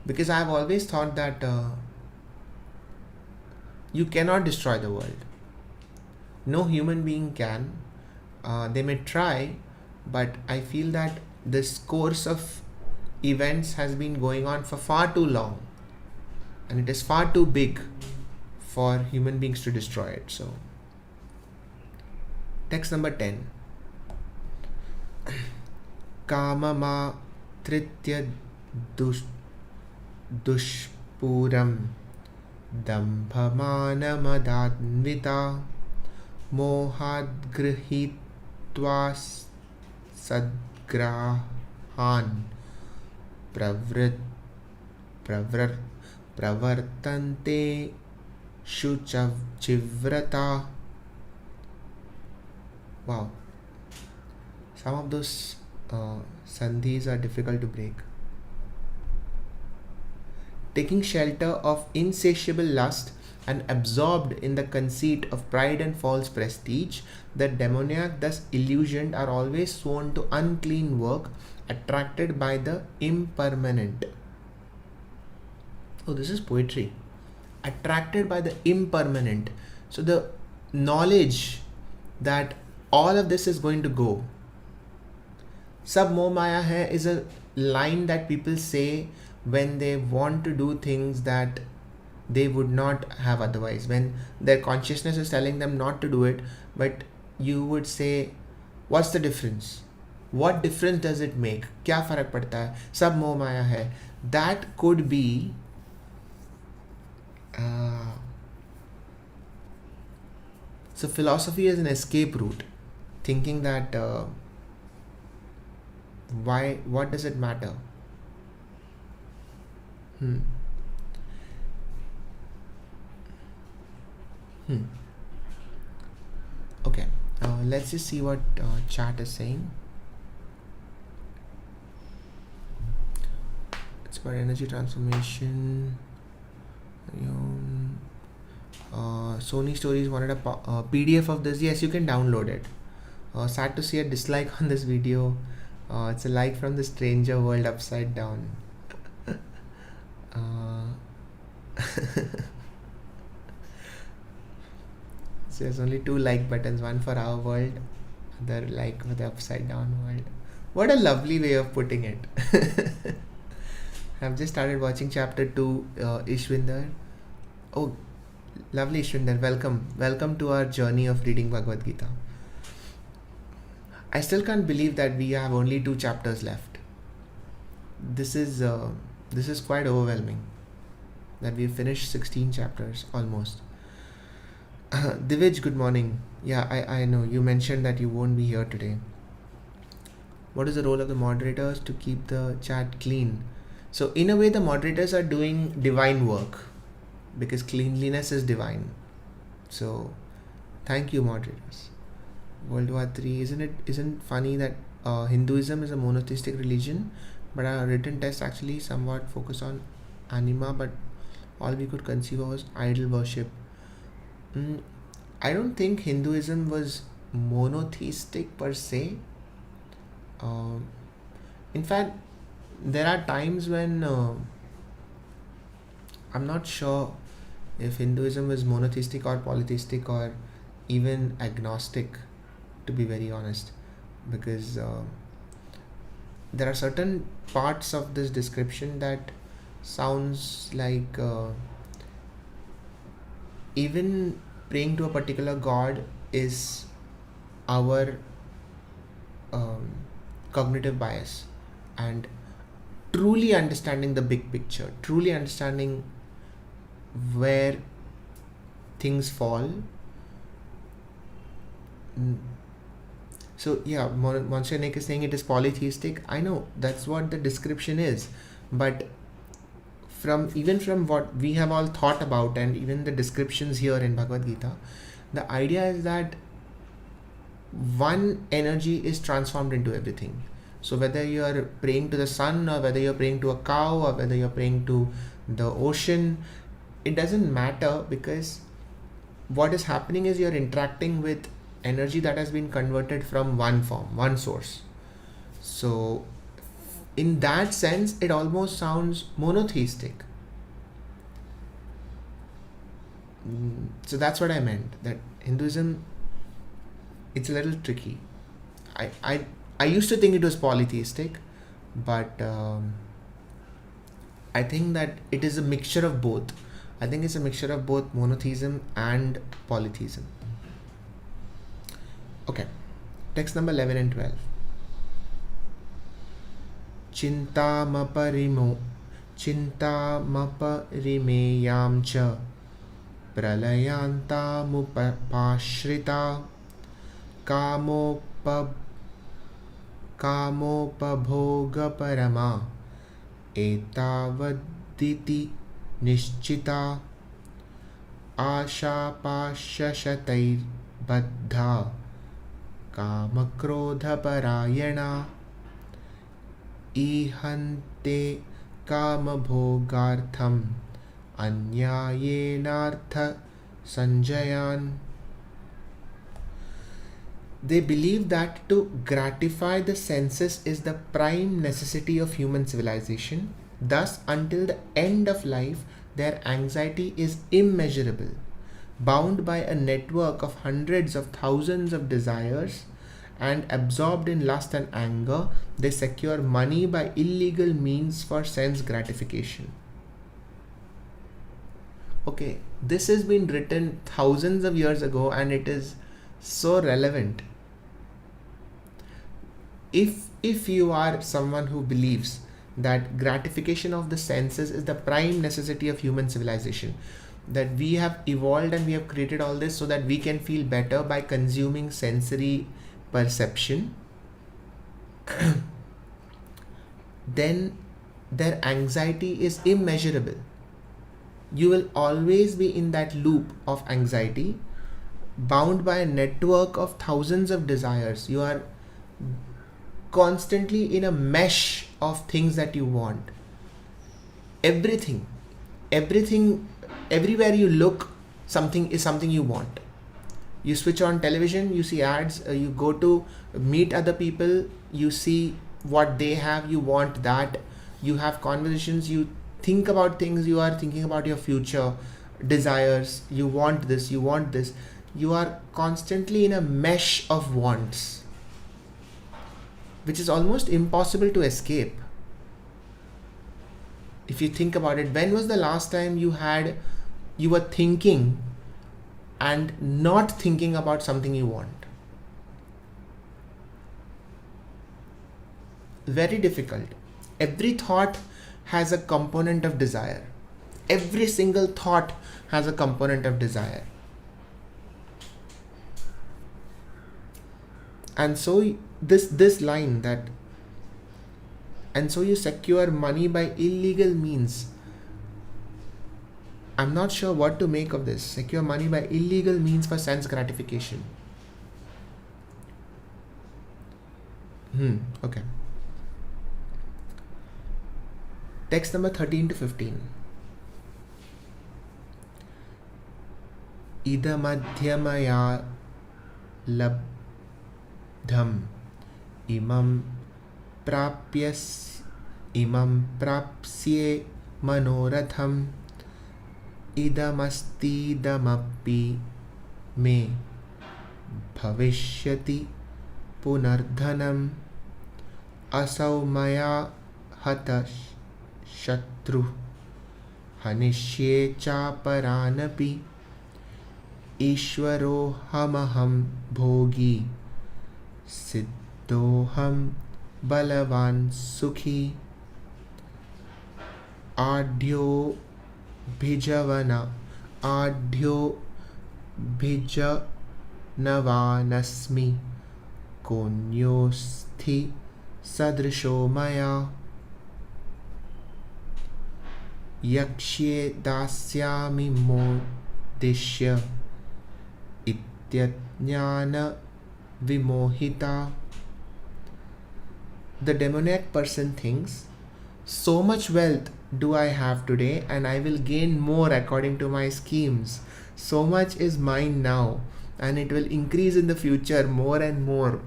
because I've always thought that you cannot destroy the world. No human being can. They may try, but I feel that this course of events has been going on for far too long, and it is far too big for human beings to destroy it. So, text number 10. Kamama tritya dushpuram dambhamanamadadvita mohadgrihitva sadgrahan pravartante shuchavrata. Wow. Some of those sandhis are difficult to break. Taking shelter of insatiable lust and absorbed in the conceit of pride and false prestige, the demoniac, thus illusioned, are always sworn to unclean work, attracted by the impermanent. Oh, this is poetry. Attracted by the impermanent. So the knowledge that all of this is going to go. Sab moh maya hai is a line that people say when they want to do things that they would not have otherwise, when their consciousness is telling them not to do it, but you would say, what's the difference? What difference does it make? Kya farak padta hai? Sab moh maya hai. That could be so philosophy is an escape route, thinking that what does it matter? Okay, let's just see what chat is saying. It's about energy transformation. Sony Stories wanted a PDF of this. Yes, you can download it. Sad to see a dislike on this video. It's a like from the stranger world upside down. So there's only 2 like buttons, one for our world, other like for the upside down world. What a lovely way of putting it. I've just started watching chapter 2, Ishwinder. Oh, lovely Ishwinder, welcome to our journey of reading Bhagavad Gita. I still can't believe that we have only 2 chapters left. This is quite overwhelming. that we've finished 16 chapters almost. Divij, good morning. Yeah, I know you mentioned that you won't be here today. What is the role of the moderators to keep the chat clean? So in a way, the moderators are doing divine work because cleanliness is divine. So thank you, moderators. World War III, isn't funny that Hinduism is a monotheistic religion, but our written text actually somewhat focus on anima, but all we could conceive of was idol worship. I don't think Hinduism was monotheistic per se. In fact, there are times when I'm not sure if Hinduism is monotheistic or polytheistic or even agnostic, to be very honest, because there are certain parts of this description that sounds like even praying to a particular god is our cognitive bias, and truly understanding the big picture, truly understanding where things fall. So yeah, Monsieur Nick is saying it is polytheistic. I know that's what the description is, but from what we have all thought about and even the descriptions here in Bhagavad Gita, the idea is that one energy is transformed into everything. So whether you are praying to the sun, or whether you're praying to a cow, or whether you're praying to the ocean, it doesn't matter, because what is happening is you're interacting with energy that has been converted from one form, one source. So in that sense, it almost sounds monotheistic. So that's what I meant, that Hinduism, it's a little tricky. I used to think it was polytheistic, but I think that it is a mixture of both. I think it's a mixture of both monotheism and polytheism. Okay, text number 11 and 12. Chintamaparimeyaam cha pralayantamupashrita kamopabhogaparama etavaditi nishchita ashapashashatair baddha kamakrodhaparayana ihante kamabhogartham anyayenartha sanjayan. They believe that to gratify the senses is the prime necessity of human civilization. Thus, until the end of life, their anxiety is immeasurable. Bound by a network of hundreds of thousands of desires and absorbed in lust and anger, they secure money by illegal means for sense gratification. Okay, this has been written thousands of years ago and it is so relevant. If you are someone who believes that gratification of the senses is the prime necessity of human civilization, that we have evolved and we have created all this so that we can feel better by consuming sensory perception, then their anxiety is immeasurable. You will always be in that loop of anxiety, bound by a network of thousands of desires. You are constantly in a mesh of things that you want. Everything, everywhere you look, something is something you want. You switch on television, you see ads, you go to meet other people, you see what they have, you want that. You have conversations, you think about things, you are thinking about your future desires, you want this, you want this. You are constantly in a mesh of wants, which is almost impossible to escape. If you think about it, when was the last time you were thinking and not thinking about something you want? Very difficult. Every thought has a component of desire. Every single thought has a component of desire. And so this line that, and so you secure money by illegal means. I'm not sure what to make of this. Secure money by illegal means for sense gratification. Okay. Text number 13 to 15. Idamadhyamaya labdham imam prapsye manoratham idamastidamappi me bhavishyati punardhanam asau maya hata shatru hanishye cha paranapi ishvaro hamaham bhogi siddhoham balavan sukhi adhyo bhijavanasmi konyosti sadrisho maya yakshye dasyami modishya ityajnana vimohita. The demoniac person thinks, so much wealth do I have today, and I will gain more according to my schemes. So much is mine now, and it will increase in the future more and more.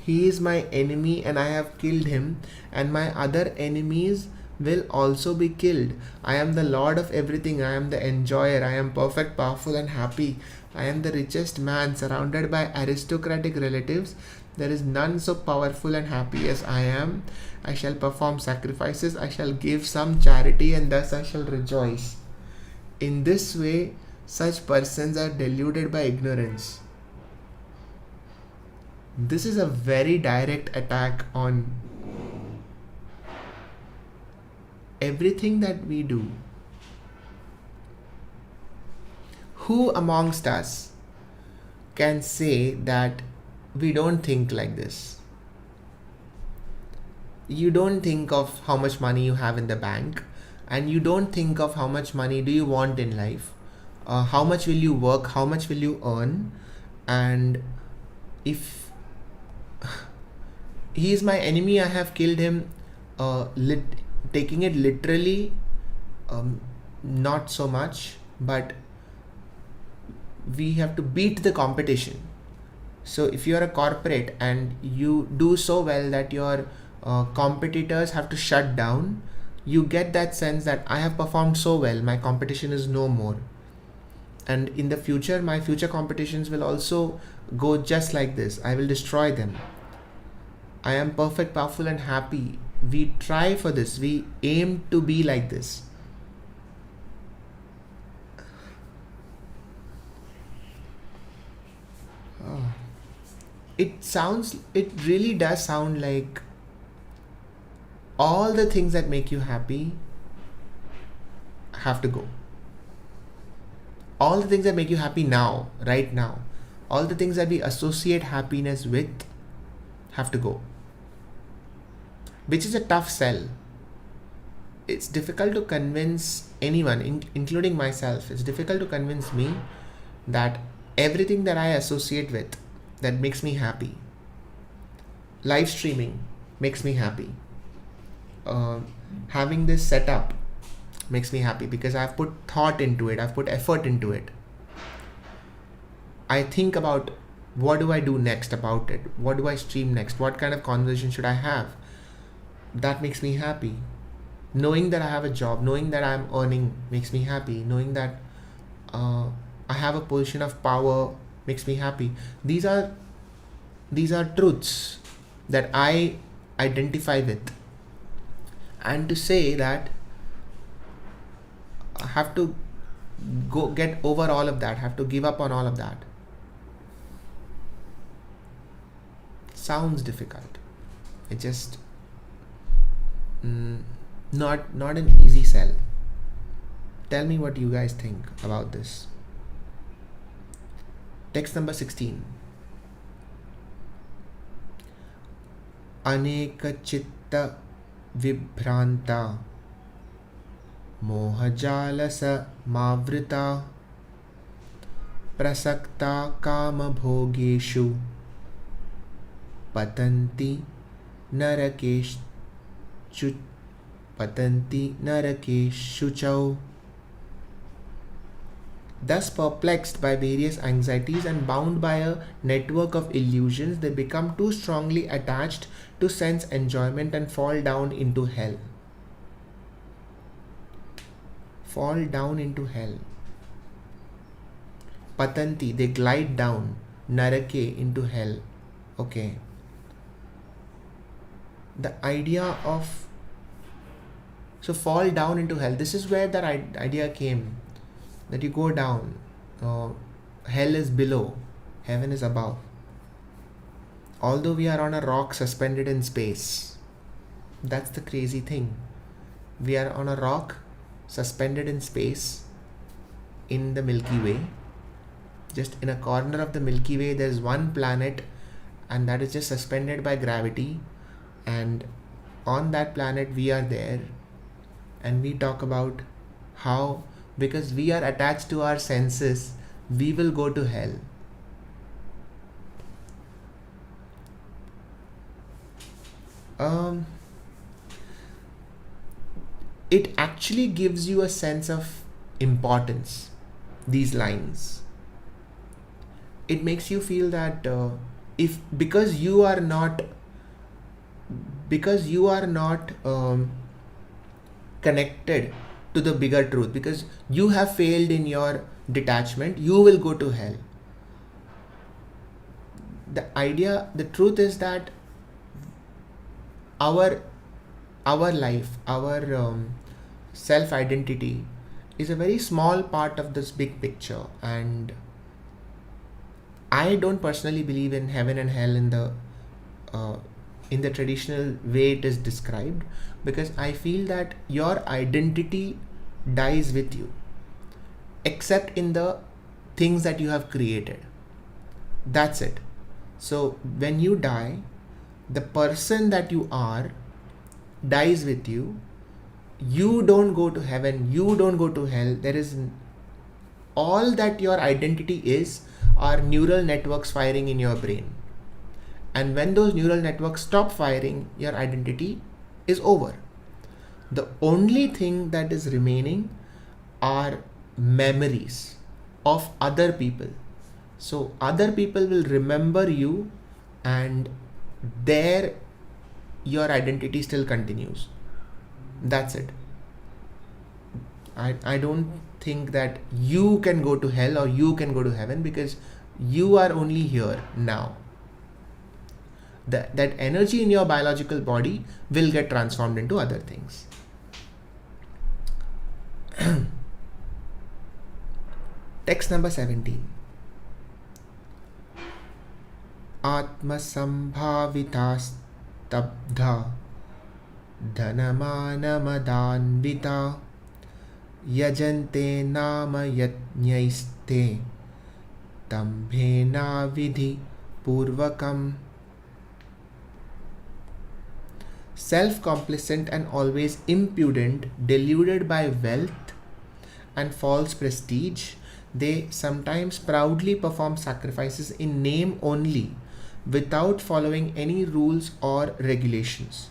He is my enemy, and I have killed him, and my other enemies will also be killed. I am the Lord of everything. I am the enjoyer. I am perfect, powerful, and happy. I am the richest man, surrounded by aristocratic relatives. There is none so powerful and happy as I am. I shall perform sacrifices. I shall give some charity, and thus I shall rejoice. In this way, such persons are deluded by ignorance. This is a very direct attack on everything that we do. Who amongst us can say that we don't think like this? You don't think of how much money you have in the bank, and you don't think of how much money do you want in life, how much will you work, how much will you earn, and if he is my enemy, I have killed him, taking it literally, not so much, but we have to beat the competition. So if you are a corporate and you do so well that your competitors have to shut down, you get that sense that I have performed so well, my competition is no more. And in the future, my future competitions will also go just like this. I will destroy them. I am perfect, powerful, and happy. We try for this. We aim to be like this. It really does sound like all the things that make you happy have to go. All the things that make you happy now, right now, all the things that we associate happiness with have to go. Which is a tough sell. It's difficult to convince anyone, including myself. It's difficult to convince me that everything that I associate with that makes me happy. Live streaming makes me happy. Having this setup makes me happy because I've put thought into it. I've put effort into it. I think about what do I do next about it? What do I stream next? What kind of conversation should I have? That makes me happy. Knowing that I have a job, knowing that I'm earning makes me happy. Knowing that I have a position of power makes me happy. These are truths that I identify with. And to say that I have to go get over all of that, have to give up on all of that, sounds difficult. It just not an easy sell. Tell me what you guys think about this. Text number 16. Aneka chitta vibhranta mohajalasa mavrita prasakta kama bhogeshu patanti narakeshu chau. Thus perplexed by various anxieties and bound by a network of illusions, they become too strongly attached to sense enjoyment and fall down into hell. Fall down into hell. Patanti, they glide down. Narake, into hell. Okay. The idea of... So fall down into hell. This is where that idea came. That you go down. Hell is below. Heaven is above. Although we are on a rock suspended in space. That's the crazy thing. We are on a rock suspended in space in the Milky Way. Just in a corner of the Milky Way, there is one planet, and that is just suspended by gravity. And on that planet, we are there. And we talk about how, because we are attached to our senses, we will go to hell. It actually gives you a sense of importance, these lines. It makes you feel that because you are not connected to the bigger truth, because you have failed in your detachment, you will go to hell. The truth is that our life, our self-identity is a very small part of this big picture, and I don't personally believe in heaven and hell in the traditional way it is described, because I feel that your identity dies with you, except in the things that you have created. That's it. So when you die, the person that you are dies with you. You don't go to heaven, you don't go to hell. There is all that your identity is are neural networks firing in your brain. And when those neural networks stop firing, your identity is over. The only thing that is remaining are memories of other people. So other people will remember you, and there your identity still continues. That's it. I don't think that you can go to hell or you can go to heaven, because you are only here now. That energy in your biological body will get transformed into other things. Text number 17. Atma sambhavita stabdha dhanamana madanvita yajante nama yatnyaiste tambhena vidhi purvakam. Self-complacent and always impudent, deluded by wealth and false prestige, they sometimes proudly perform sacrifices in name only, without following any rules or regulations.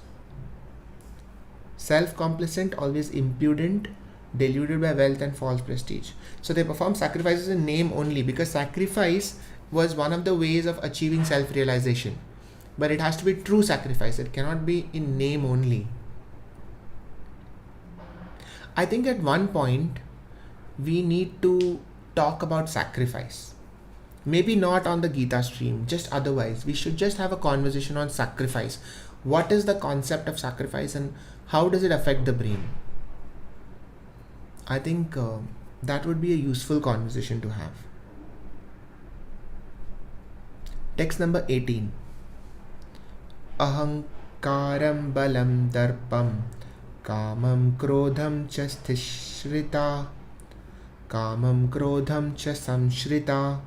Self-complacent, always impudent, deluded by wealth and false prestige. So they perform sacrifices in name only, because sacrifice was one of the ways of achieving self-realization. But it has to be true sacrifice. It cannot be in name only. I think at one point we need to talk about sacrifice. Maybe not on the Gita stream, just otherwise. We should just have a conversation on sacrifice. What is the concept of sacrifice and how does it affect the brain? I think that would be a useful conversation to have. Text number 18. Ahankaram balam darpam kamam krodham cha sthishrita kamam krodham cha samshrita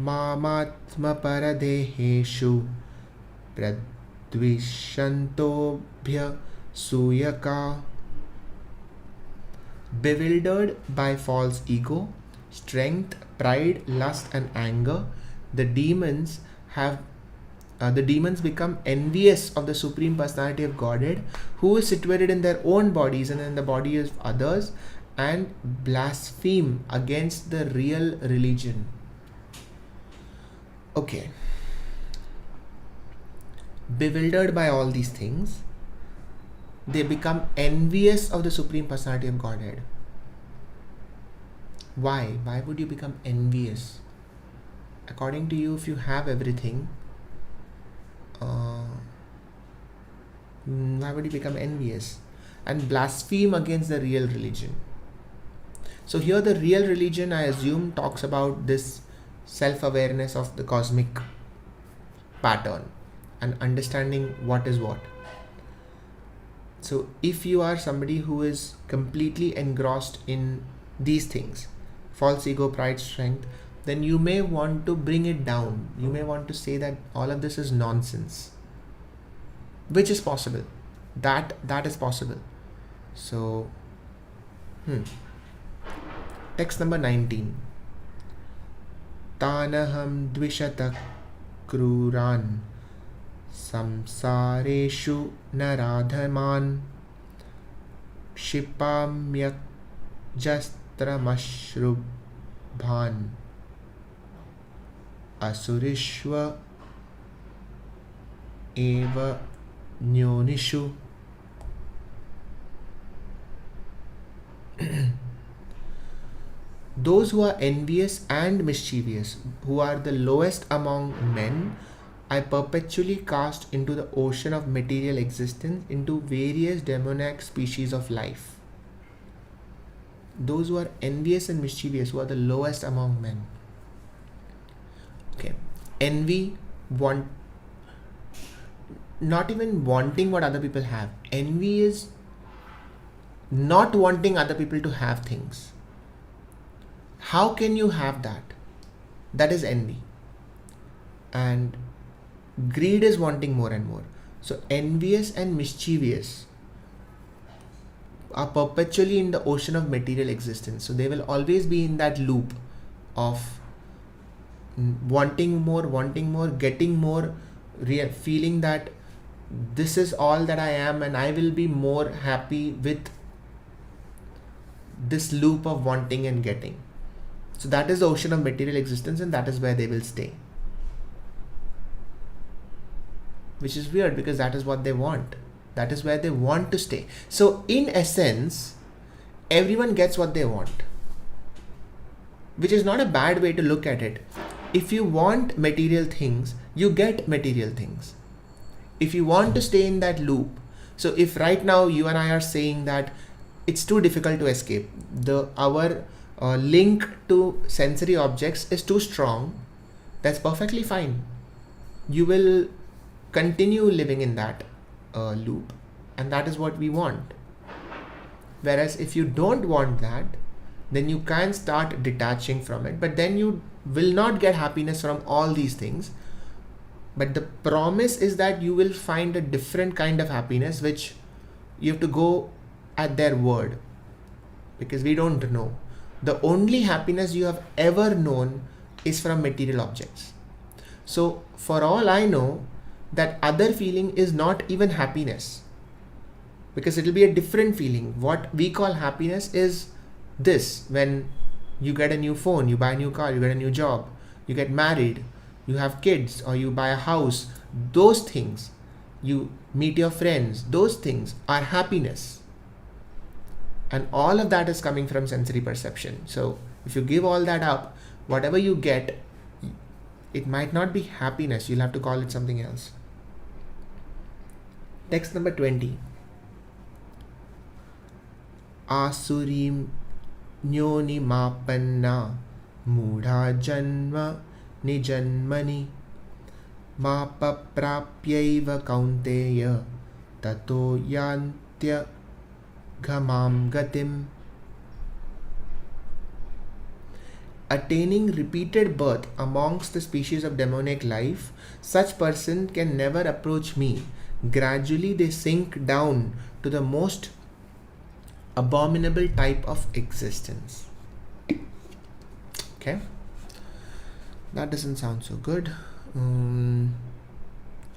mamatma paradeheshu pradvishantobhya suyaka. Bewildered by false ego, strength, pride, lust and anger, the demons become envious of the Supreme Personality of Godhead, who is situated in their own bodies and in the body of others, and blaspheme against the real religion. Okay. Bewildered by all these things, they become envious of the Supreme Personality of Godhead. Why? Why would you become envious? According to you, if you have everything, why would you become envious? And blaspheme against the real religion. So here the real religion, I assume, talks about this self-awareness of the cosmic pattern and understanding what is what. So if you are somebody who is completely engrossed in these things, false ego, pride, strength, then you may want to bring it down. You may want to say that all of this is nonsense, which is possible. That is possible. So, text number 19. Tanaham dvishata kruran samsareshu naradhaman shipamyak jastramashrubhan asurishva eva nyonishu. Those who are envious and mischievous, who are the lowest among men, I perpetually cast into the ocean of material existence, into various demoniac species of life. Those who are envious and mischievous, who are the lowest among men. Okay. Envy, not even wanting what other people have. Envy is not wanting other people to have things. How can you have that? That is envy. And greed is wanting more and more. So envious and mischievous are perpetually in the ocean of material existence. So they will always be in that loop of wanting more, getting more, feeling that this is all that I am and I will be more happy with this loop of wanting and getting. So that is the ocean of material existence, and that is where they will stay. Which is weird, because that is what they want. That is where they want to stay. So in essence, everyone gets what they want, which is not a bad way to look at it. If you want material things, you get material things. If you want to stay in that loop, so if right now you and I are saying that it's too difficult to escape, our link to sensory objects is too strong, that's perfectly fine. You will continue living in that loop, and that is what we want. Whereas if you don't want that, then you can start detaching from it, but then you will not get happiness from all these things. But the promise is that you will find a different kind of happiness, which you have to go at their word, because we don't know. The only happiness you have ever known is from material objects. So for all I know, that other feeling is not even happiness, because it will be a different feeling. What we call happiness is this: when you get a new phone, you buy a new car, you get a new job, you get married, you have kids, or you buy a house. Those things, you meet your friends, those things are happiness. And all of that is coming from sensory perception. So if you give all that up, whatever you get, it might not be happiness. You'll have to call it something else. Text number 20. Asurim nyoni mapanna mudha janma nijanmani mapa prapyaiva kaunteya tato yantya ghamam gatim. attaining repeated birth amongst the species of demonic life, such person can never approach me. Gradually they sink down to the most abominable type of existence. Okay, that doesn't sound so good.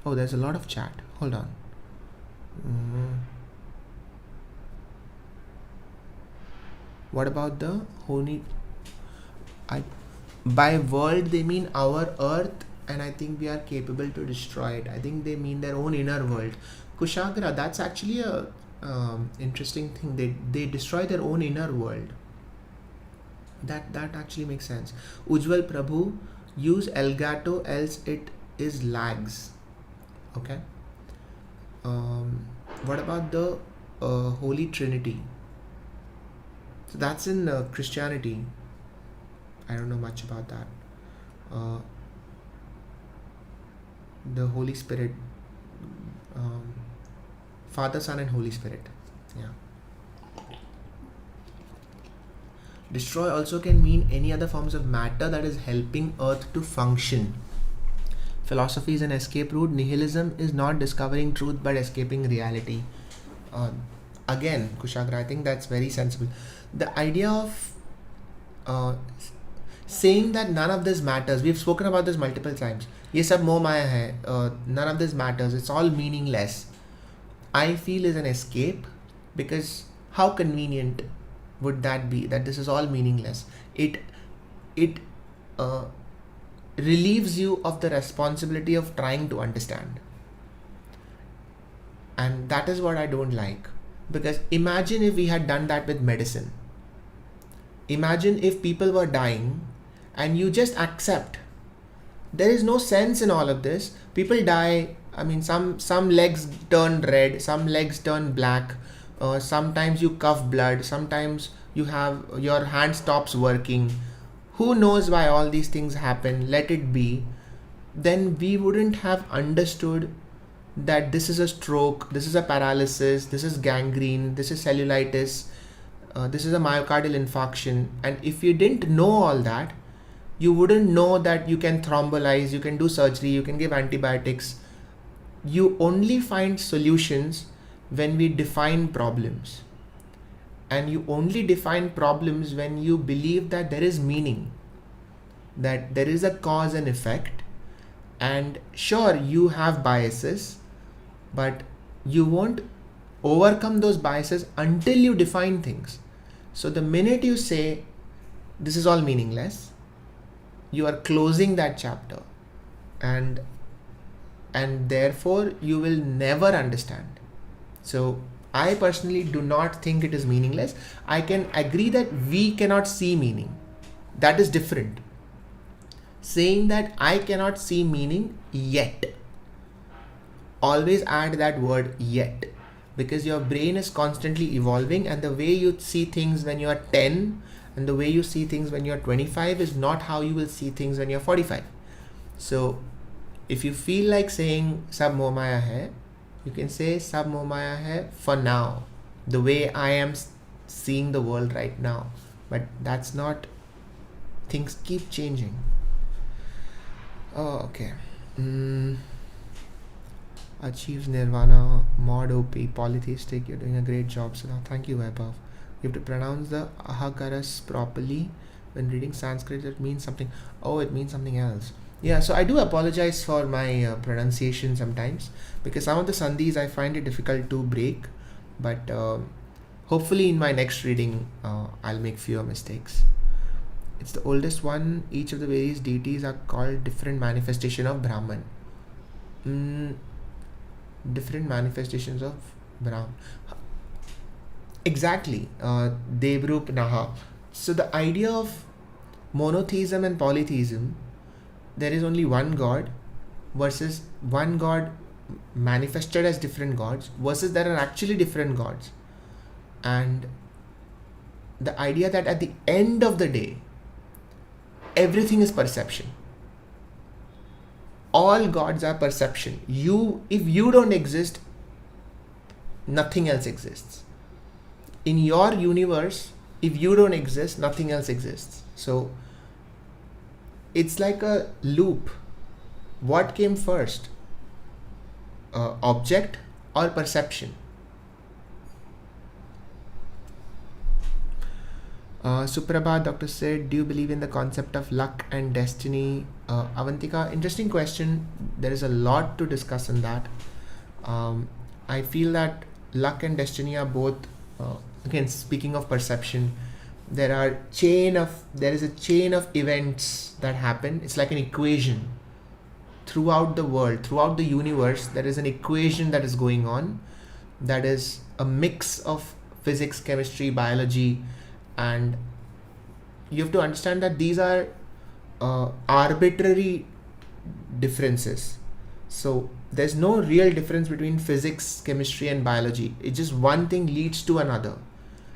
Oh, there's a lot of chat. Hold on. What about the holy? By world they mean our earth, and I think we are capable to destroy it. I think they mean their own inner world. Kushagra, that's actually a interesting thing. They destroy their own inner world. That actually makes sense. Ujjwal Prabhu, use Elgato, else it is lags. Okay. What about the Holy Trinity? So that's in Christianity. I don't know much about that. The Holy Spirit, Father, Son and Holy Spirit. Yeah. Destroy also can mean any other forms of matter that is helping earth to function. Philosophy is an escape route. Nihilism is not discovering truth but escaping reality. Again, Kushagra, I think that's very sensible. The idea of saying that none of this matters, we've spoken about this multiple times. Ye sab moh maya hai, none of this matters, it's all meaningless, I feel is an escape, because how convenient would that be, that this is all meaningless. It relieves you of the responsibility of trying to understand. And that is what I don't like. Because imagine if we had done that with medicine. Imagine if people were dying and you just accept. There is no sense in all of this. People die. I mean, some legs turn red, some legs turn black. Sometimes you cough blood. Sometimes you have your hand stops working. Who knows why all these things happen? Let it be. Then we wouldn't have understood that this is a stroke, this is a paralysis, this is gangrene, this is cellulitis, this is a myocardial infarction. And if you didn't know all that, you wouldn't know that you can thrombolize, you can do surgery, you can give antibiotics. You only find solutions when we define problems. And you only define problems when you believe that there is meaning, that there is a cause and effect. And sure, you have biases, but you won't overcome those biases until you define things. So the minute you say this is all meaningless, you are closing that chapter, and therefore you will never understand. So I personally do not think it is meaningless. I can agree that we cannot see meaning. That is different. Saying that I cannot see meaning yet. Always add that word yet, because your brain is constantly evolving, and the way you see things when you are 10 and the way you see things when you are 25 is not how you will see things when you are 45. So if you feel like saying sab moh maya hai, you can say sab moh maya hai for now, the way I am seeing the world right now. But that's not, things keep changing. Oh, okay. Achieves nirvana, mod OP, polytheistic. You're doing a great job, Sada. Thank you, Vaibhav. You have to pronounce the ahakaras properly. When reading Sanskrit, it means something. Oh, it means something else. Yeah, so I do apologize for my pronunciation sometimes, because some of the sandhis I find it difficult to break. But hopefully in my next reading, I'll make fewer mistakes. It's the oldest one. Each of the various deities are called different manifestation of Brahman. Different manifestations of Brahman. Exactly. Devrup Naha. So the idea of monotheism and polytheism, there is only one God versus one God manifested as different gods, versus there are actually different gods. And the idea that at the end of the day, everything is perception. All gods are perception. If you don't exist, nothing else exists. In your universe, if you don't exist, nothing else exists. So it's like a loop. What came first? Object or perception? Suprabha, doctor said, do you believe in the concept of luck and destiny? Avantika, interesting question. There is a lot to discuss on that. I feel that luck and destiny are both, again, speaking of perception, there is a chain of events that happen. It's like an equation. Throughout the world, throughout the universe, there is an equation that is going on, that is a mix of physics, chemistry, biology, and you have to understand that these are arbitrary differences. So there's no real difference between physics, chemistry and biology. It's just one thing leads to another,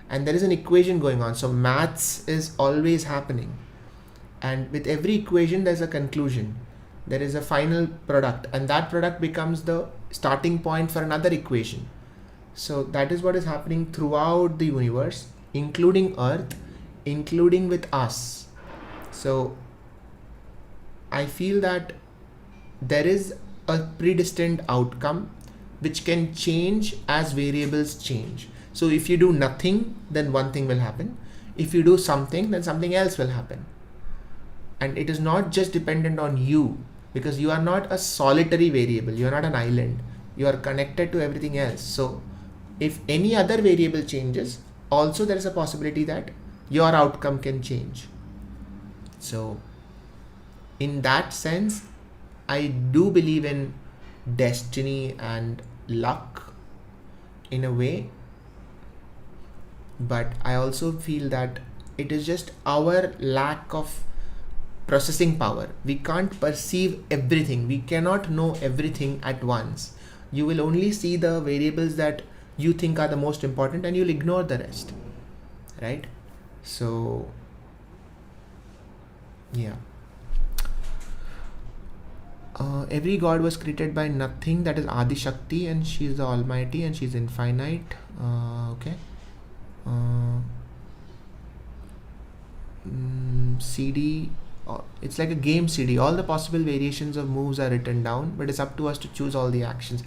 and there is an equation going on. So maths is always happening, and with every equation there's a conclusion. There is a final product, and that product becomes the starting point for another equation. So that is what is happening throughout the universe, including Earth, including with us. So I feel that there is a predestined outcome which can change as variables change. So if you do nothing, then one thing will happen. If you do something, then something else will happen. And it is not just dependent on you, because you are not a solitary variable. You are not an island. You are connected to everything else. So if any other variable changes, also there is a possibility that your outcome can change. So in that sense, I do believe in destiny and luck in a way, but I also feel that it is just our lack of processing power. We can't perceive everything. We cannot know everything at once. You will only see the variables that you think are the most important, and you'll ignore the rest, right? So yeah. Every god was created by nothing, that is Adi Shakti, and she is the Almighty and she is infinite. Okay. CD, it's like a game CD. All the possible variations of moves are written down, but it's up to us to choose all the actions.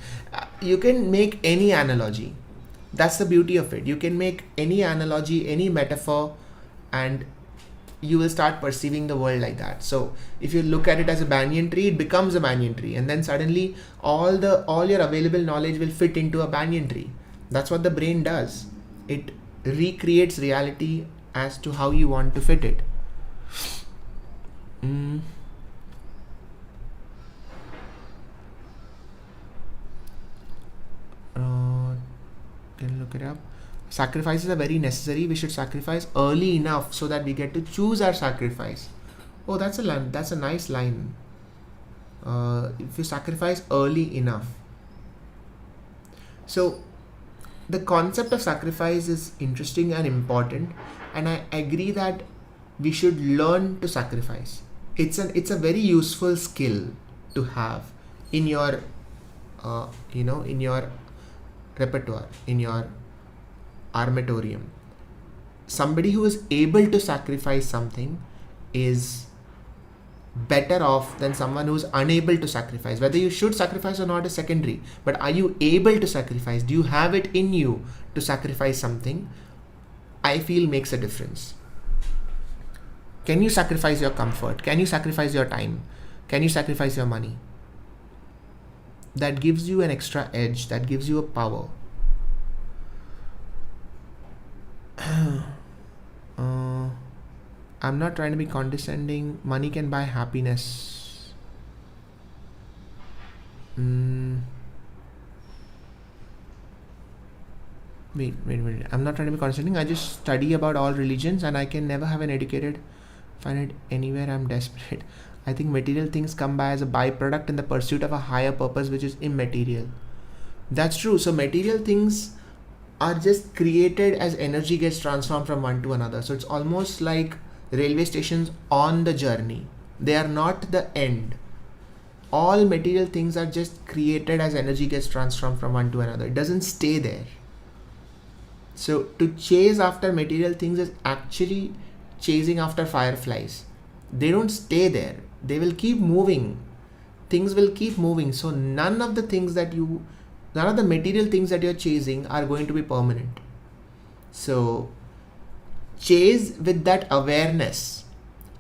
You can make any analogy. That's the beauty of it. You can make any analogy, any metaphor, and you will start perceiving the world like that. So if you look at it as a banyan tree, it becomes a banyan tree, and then suddenly all your available knowledge will fit into a banyan tree. That's what the brain does. It recreates reality as to how you want to fit it. Can you look it up? Sacrifices are very necessary. We should sacrifice early enough so that we get to choose our sacrifice. Oh, that's a nice line. If you sacrifice early enough. So the concept of sacrifice is interesting and important, and I agree that we should learn to sacrifice. It's a very useful skill to have in your in your repertoire, in your armatorium. Somebody who is able to sacrifice something is better off than someone who is unable to sacrifice. Whether you should sacrifice or not is secondary, but are you able to sacrifice? Do you have it in you to sacrifice something? I feel makes a difference. Can you sacrifice your comfort? Can you sacrifice your time? Can you sacrifice your money? That gives you an extra edge, that gives you a power. I'm not trying to be condescending. Money can buy happiness. Wait. I'm not trying to be condescending. I just study about all religions, and I can never have an educated find it anywhere I'm desperate. I think material things come by as a byproduct in the pursuit of a higher purpose, which is immaterial. That's true. So material things are just created as energy gets transformed from one to another. So it's almost like railway stations on the journey. They are not the end. All material things are just created as energy gets transformed from one to another. It doesn't stay there. So to chase after material things is actually chasing after fireflies. they don't stay there. They will keep moving. Things will keep moving. So none of the material things that you're chasing are going to be permanent. So chase with that awareness.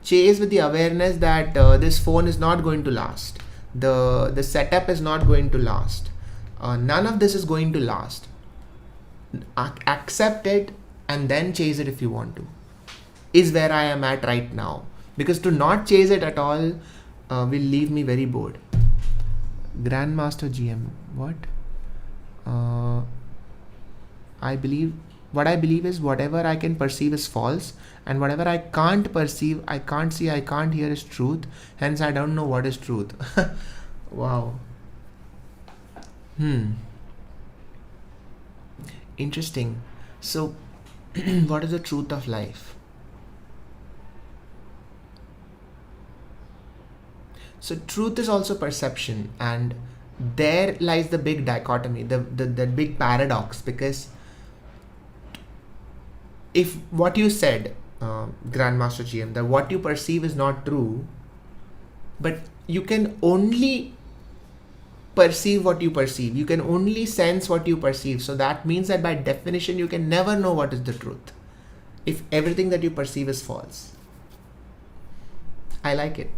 Chase with the awareness that this phone is not going to last. The setup is not going to last. None of this is going to last. Accept it and then chase it if you want to. Is where I am at right now. Because to not chase it at all will leave me very bored. Grandmaster GM, what? I believe is whatever I can perceive is false, and whatever I can't perceive, I can't see, I can't hear is truth. Hence, I don't know what is truth. Wow. Interesting. So, what is the truth of life? So truth is also perception, and there lies the big dichotomy, the big paradox, because if what you said, Grandmaster GM, that what you perceive is not true, but you can only perceive what you perceive, you can only sense what you perceive, so that means that by definition you can never know what is the truth if everything that you perceive is false. I like it.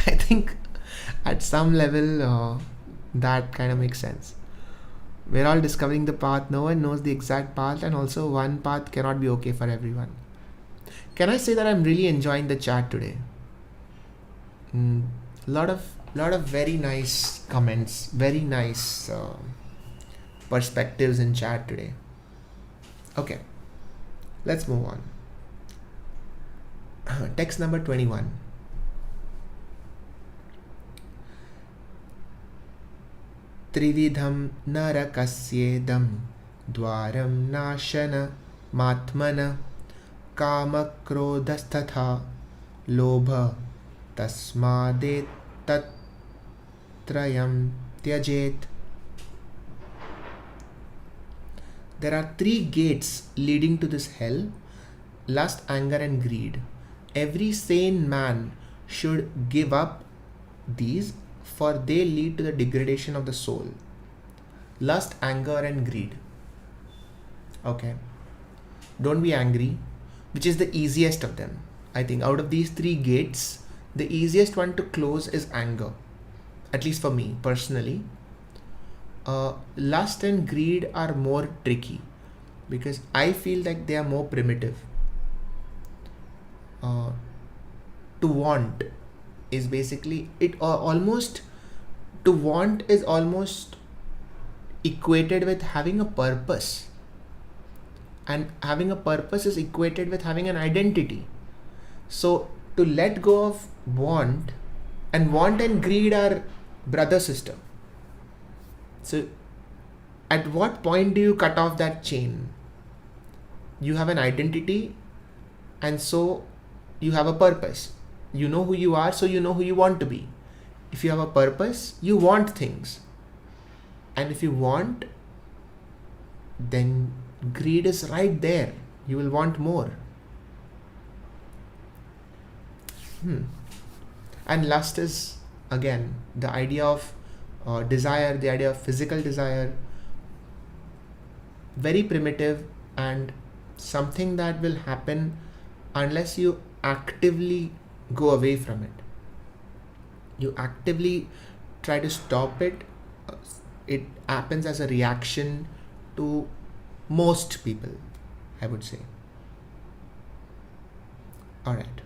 I think at some level that kind of makes sense. We're all discovering the path. No one knows the exact path, and also one path cannot be okay for everyone. Can I say that I'm really enjoying the chat today? Lot of very nice comments, very nice perspectives in chat today. Okay, let's move on. Text number 21. Trividham narakasyedam dwaram nashana matmana kama krodhastatha lobha tasmadet tatrayam tyajet. There are 3 gates leading to this hell: lust, anger and greed. Every sane man should give up these, for they lead to the degradation of the soul. Lust, anger and greed. Okay. Don't be angry, which is the easiest of them. I think out of these 3 gates, the easiest one to close is anger. At least for me, personally. Lust and greed are more tricky, because I feel like they are more primitive. To want is basically to want is almost equated with having a purpose, and having a purpose is equated with having an identity. So to let go of want and greed are brother sister. So at what point do you cut off that chain? You have an identity, and so you have a purpose. You know who you are, so you know who you want to be. If you have a purpose, you want things. And if you want, then greed is right there. You will want more. And lust is, again, the idea of desire, the idea of physical desire, very primitive, and something that will happen unless you actively go away from it. You actively try to stop it. It happens as a reaction to most people, I would say. Alright.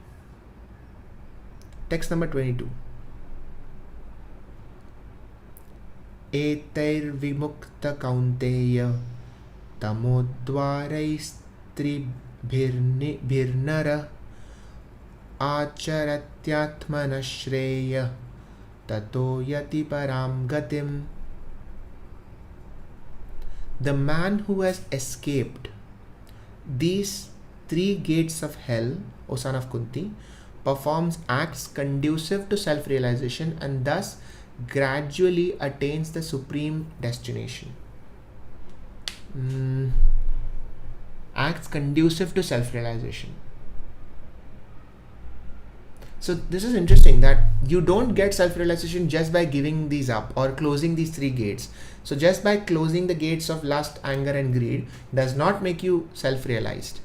Text number 22. Etair vimukta kaunteya tamodvaraistri Acharatyatmana shreya tato yati param gatim. The man who has escaped these 3 gates of hell, O son of Kunti, performs acts conducive to self-realization and thus gradually attains the supreme destination. Acts conducive to self-realization. So this is interesting that you don't get self-realization just by giving these up or closing these three gates. So just by closing the gates of lust, anger and greed does not make you self-realized.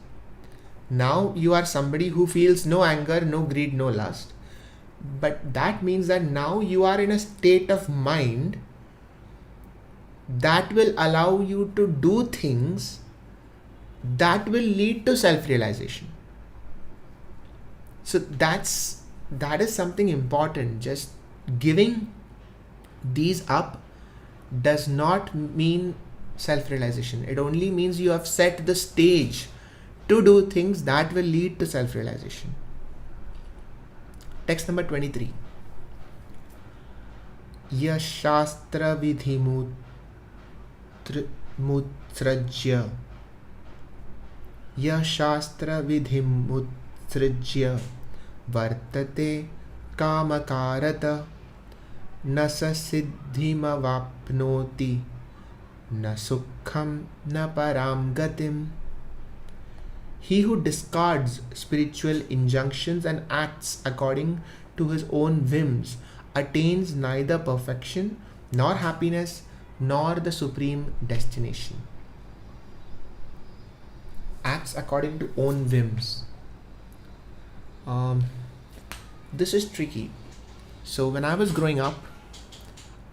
Now you are somebody who feels no anger, no greed, no lust. But that means that now you are in a state of mind that will allow you to do things that will lead to self-realization. So that is something important. Just giving these up does not mean self-realization. It only means you have set the stage to do things that will lead to self-realization. Text number 23. Yashastra vidhi mutsrajya. Yashastra vidhi mutsrajya. Vartate kamakarata. Nasa siddhima vapnoti. Na sukham na param gatim. He who discards spiritual injunctions and acts according to his own whims attains neither perfection nor happiness nor the supreme destination. Acts according to own whims. This is tricky. So when I was growing up,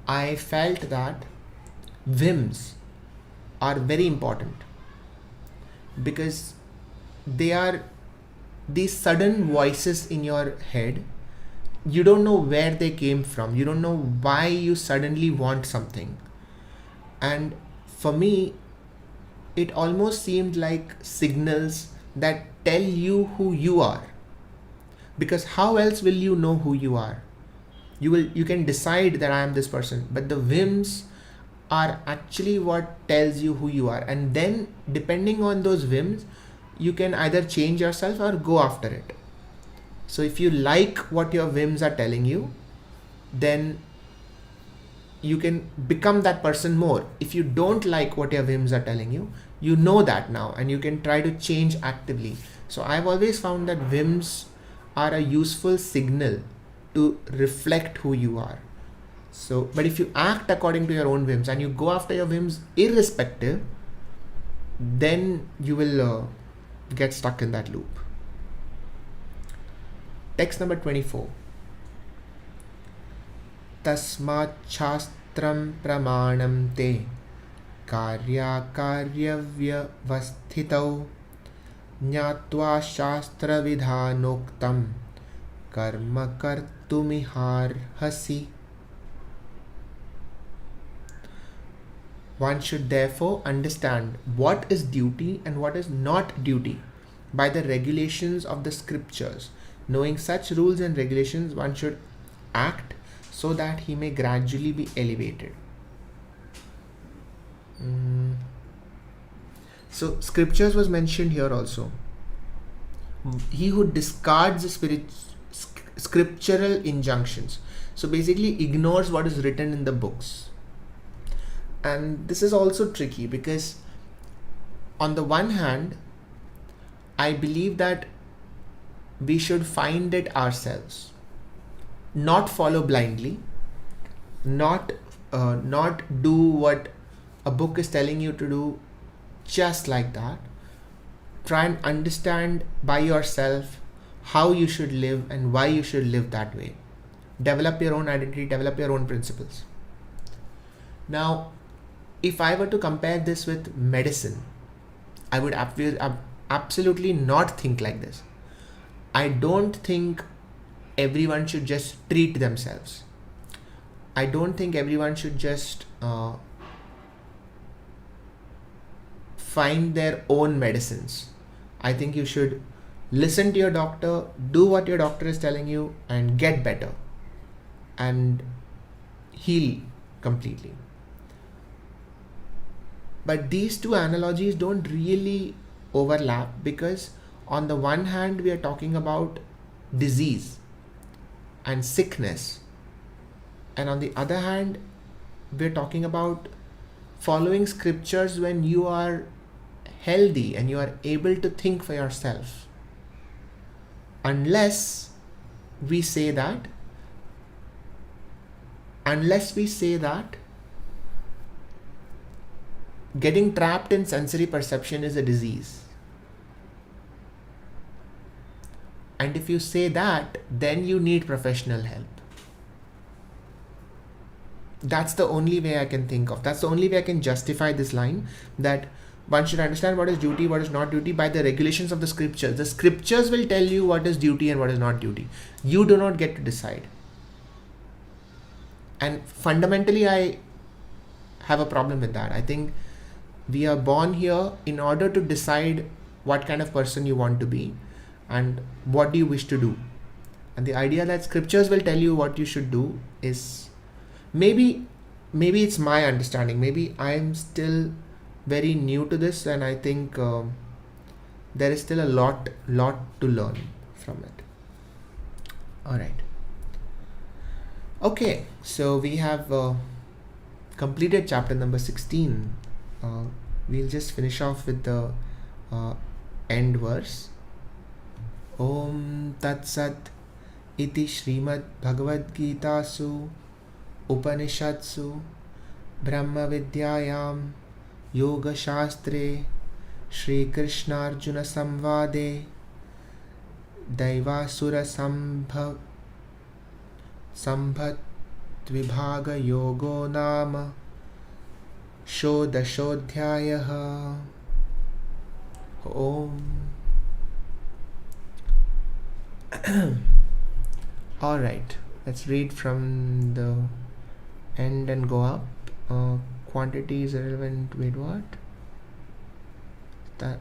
I felt that whims are very important because they are these sudden voices in your head. You don't know where they came from. You don't know why you suddenly want something. And for me, it almost seemed like signals that tell you who you are. Because how else will you know who you are? You can decide that I am this person, but the whims are actually what tells you who you are. And then depending on those whims, you can either change yourself or go after it. So if you like what your whims are telling you, then you can become that person more. If you don't like what your whims are telling you, you know that now and you can try to change actively. So I've always found that whims are a useful signal to reflect who you are. So, but if you act according to your own whims and you go after your whims irrespective, then you will get stuck in that loop. Text number 24. Tasmat shastram pramanam te karya karyavasthitau nyatva shastra vidhanoktam karma kartumiharhasi. One should therefore understand what is duty and what is not duty by the regulations of the scriptures. Knowing such rules and regulations, one should act so that he may gradually be elevated. So scriptures was mentioned here also. He who discards the scriptural injunctions. So basically ignores what is written in the books. And this is also tricky because on the one hand, I believe that we should find it ourselves, not follow blindly, not do what a book is telling you to do just like that. Try and understand by yourself how you should live and why you should live that way. Develop your own identity, develop your own principles. Now, if I were to compare this with medicine, I would absolutely not think like this. I don't think everyone should just treat themselves. I don't think everyone should just find their own medicines. I think you should listen to your doctor, do what your doctor is telling you, and get better and heal completely. But these two analogies don't really overlap because on the one hand, we are talking about disease and sickness. And on the other hand, we're talking about following scriptures when you are healthy and you are able to think for yourself. Unless we say that, unless we say that getting trapped in sensory perception is a disease. And if you say that, then you need professional help. That's the only way I can think of. That's the only way I can justify this line, that one should understand what is duty, what is not duty by the regulations of the scriptures. The scriptures will tell you what is duty and what is not duty. You do not get to decide. And fundamentally, I have a problem with that. I think we are born here in order to decide what kind of person you want to be and what do you wish to do. And the idea that scriptures will tell you what you should do is maybe it's my understanding. Maybe I'm still very new to this, and I think there is still a lot to learn from it. All right. Okay, so we have completed chapter number 16. We'll just finish off with the end verse. Om Tat Sat Iti Srimad Bhagavad Gita Su Upanishadsu Brahma Vidyayam Yoga Shastre Shri Krishna Arjuna Samvade Daivasura Sambhat Vibhaga Yogo Nama Shodashodhyayaha. Om. Alright, let's read from the end and go up. Quantity is irrelevant. Wait, what?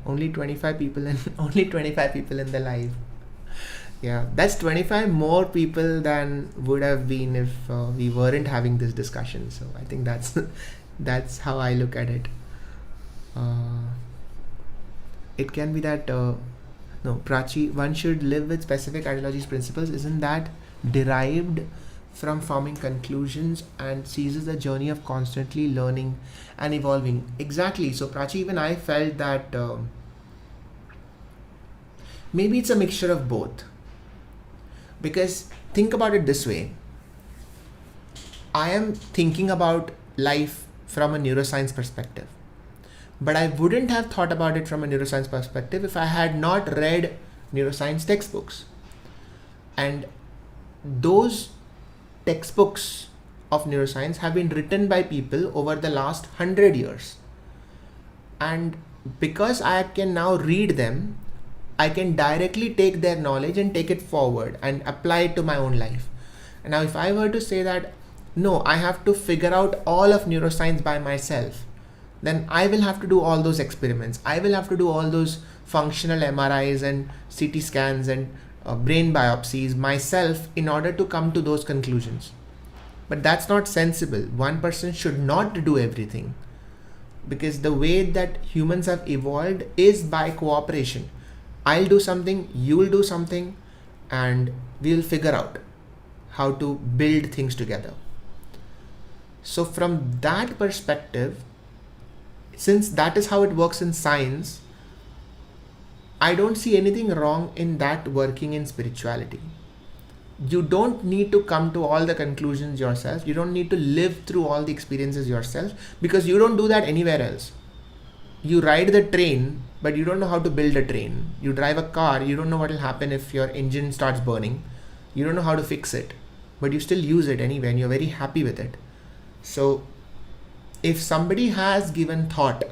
Only 25 people in the live. Yeah, that's 25 more people than would have been if we weren't having this discussion. So I think that's how I look at it. It can be that no, Prachi, one should live with specific ideologies, principles. Isn't that derived from forming conclusions and ceases the journey of constantly learning and evolving? Exactly. So Prachi, even I felt that maybe it's a mixture of both. Because think about it this way. I am thinking about life from a neuroscience perspective. But I wouldn't have thought about it from a neuroscience perspective if I had not read neuroscience textbooks. And those textbooks of neuroscience have been written by people over the last 100 years. And because I can now read them, I can directly take their knowledge and take it forward and apply it to my own life. And now if I were to say that, no, I have to figure out all of neuroscience by myself, then I will have to do all those experiments. I will have to do all those functional MRIs and CT scans and brain biopsies myself in order to come to those conclusions. But that's not sensible. One person should not do everything, because the way that humans have evolved is by cooperation. I'll do something, you'll do something, and we'll figure out how to build things together. So from that perspective, since that is how it works in science, I don't see anything wrong in that working in spirituality. You don't need to come to all the conclusions yourself. You don't need to live through all the experiences yourself, because you don't do that anywhere else. You ride the train, but you don't know how to build a train. You drive a car, you don't know what will happen if your engine starts burning. You don't know how to fix it, but you still use it anyway and you're very happy with it. So if somebody has given thought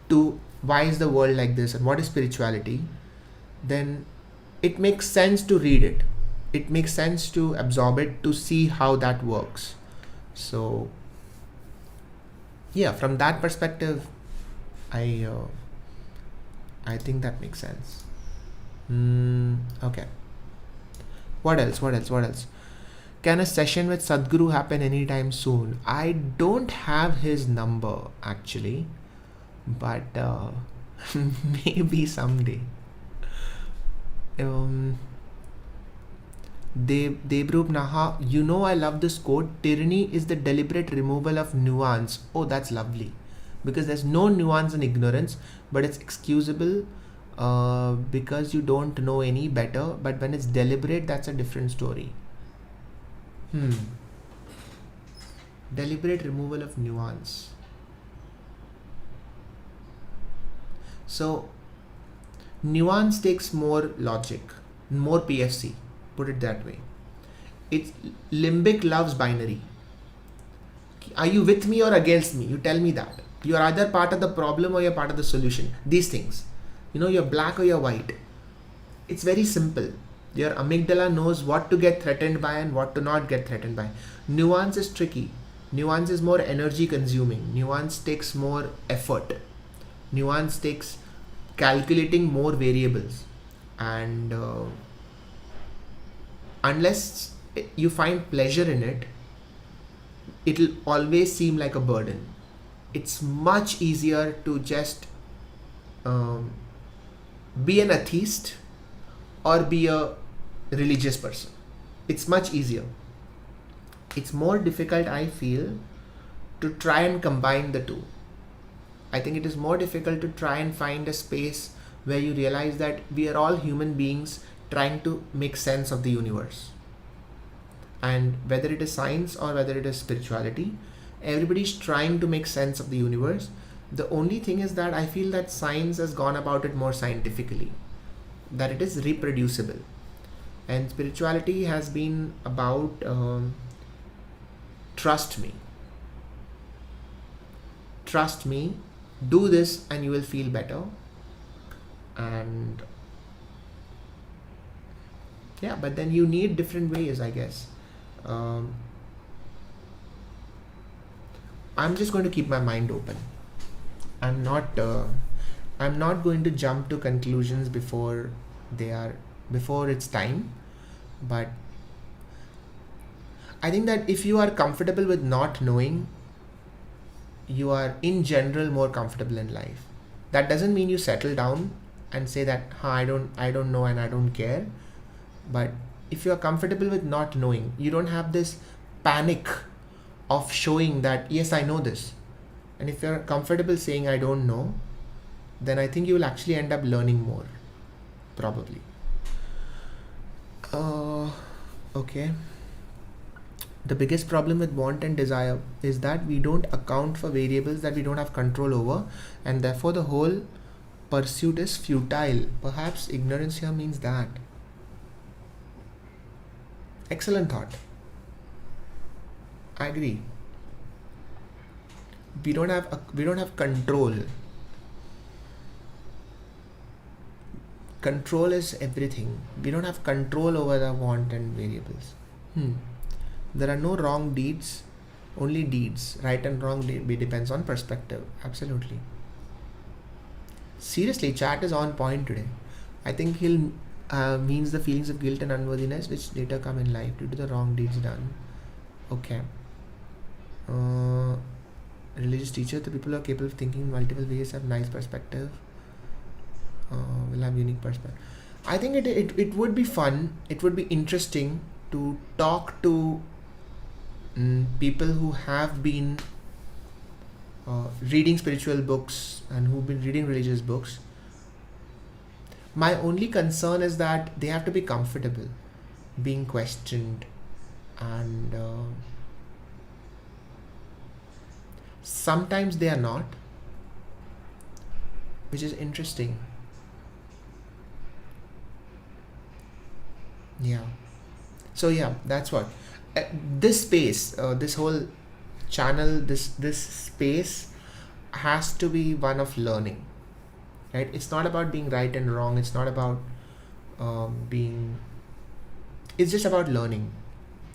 to why is the world like this and what is spirituality, then it makes sense to read it. It makes sense to absorb it, to see how that works. So yeah, from that perspective, I think that makes sense. Okay. What else? Can a session with Sadhguru happen anytime soon? I don't have his number actually, but maybe someday. Debrub Naha, I love this quote. Tyranny is the deliberate removal of nuance. Oh, that's lovely. Because there's no nuance in ignorance, but it's excusable because you don't know any better. But when it's deliberate, that's a different story. Deliberate removal of nuance. So nuance takes more logic, more PFC, put it that way. It's limbic loves binary. Are you with me or against me? You tell me that. You're either part of the problem or you're part of the solution. These things. You're black or you're white. It's very simple. Your amygdala knows what to get threatened by and what to not get threatened by. Nuance is tricky. Nuance is more energy consuming. Nuance takes more effort. Nuance takes calculating more variables. And unless you find pleasure in it, it'll always seem like a burden. It's much easier to just be an atheist or be a religious person. It's much easier. It's more difficult, I feel, to try and combine the two. I think it is more difficult to try and find a space where you realize that we are all human beings trying to make sense of the universe. And whether it is science or whether it is spirituality, everybody's trying to make sense of the universe. The only thing is that I feel that science has gone about it more scientifically, that it is reproducible. And spirituality has been about trust me. Trust me, do this and you will feel better. And yeah, but then you need different ways, I guess. I'm just going to keep my mind open. I'm not going to jump to conclusions before it's time. But I think that if you are comfortable with not knowing, you are in general more comfortable in life. That doesn't mean you settle down and say that I don't know and I don't care. But if you are comfortable with not knowing, you don't have this panic of showing that yes, I know this. And if you're comfortable saying I don't know, then I think you will actually end up learning more, probably. Okay. The biggest problem with want and desire is that we don't account for variables that we don't have control over, and therefore the whole pursuit is futile. Perhaps ignorance here means that. Excellent thought. I agree. We don't have control. Control is everything. We don't have control over the want and variables. There are no wrong deeds, only deeds. Right and wrong depends on perspective. Absolutely. Seriously, chat is on point today. I think he'll means the feelings of guilt and unworthiness which later come in life due to the wrong deeds done. Okay. Religious teacher, the people who are capable of thinking in multiple ways have nice perspective. Will have unique perspective. I think it would be fun. It would be interesting to talk to people who have been reading spiritual books and who've been reading religious books. My only concern is that they have to be comfortable being questioned, and sometimes they are not, which is interesting. Yeah. So yeah, that's what this space, this whole channel, this space has to be one of learning, right? It's not about being right and wrong. It's not about it's just about learning.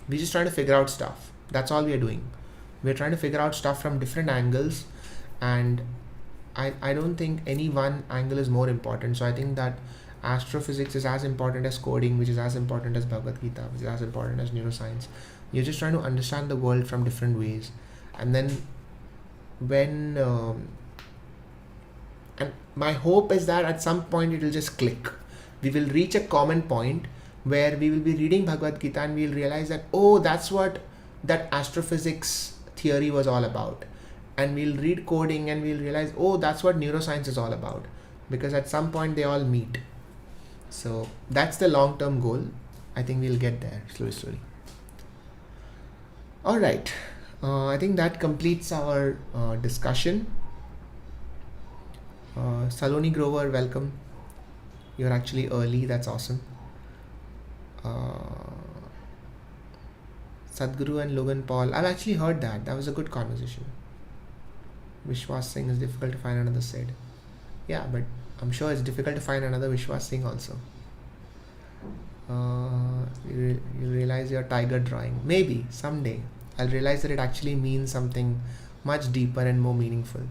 We're just trying to figure out stuff. That's all we are doing. We're trying to figure out stuff from different angles, and I don't think any one angle is more important. So I think that astrophysics is as important as coding, which is as important as Bhagavad Gita, which is as important as neuroscience. You're just trying to understand the world from different ways. And then when and my hope is that at some point it will just click. We will reach a common point where we will be reading Bhagavad Gita and we'll realize that, oh, that's what that astrophysics theory was all about. And we'll read coding and we'll realize, oh, that's what neuroscience is all about. because at some point they all meet. So that's the long-term goal. I think we'll get there slowly. All right. I think that completes our discussion. Saloni Grover, welcome. You're actually early. That's awesome. Sadhguru and Logan Paul. I've actually heard that. That was a good conversation. Vishwas Singh is difficult to find, another said. Yeah, but I'm sure it's difficult to find another Vishwas Singh also. You realize your tiger drawing. Maybe someday I'll realize that it actually means something much deeper and more meaningful.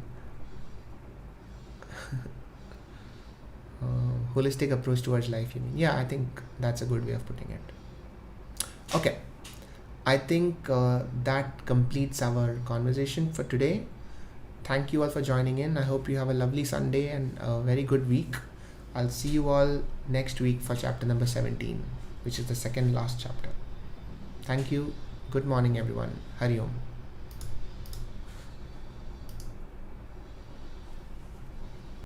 Holistic approach towards life, you mean? Yeah, I think that's a good way of putting it. Okay. I think that completes our conversation for today. Thank you all for joining in. I hope you have a lovely Sunday and a very good week. I'll see you all next week for chapter number 17, which is the second last chapter. Thank you. Good morning, everyone. Hari Om.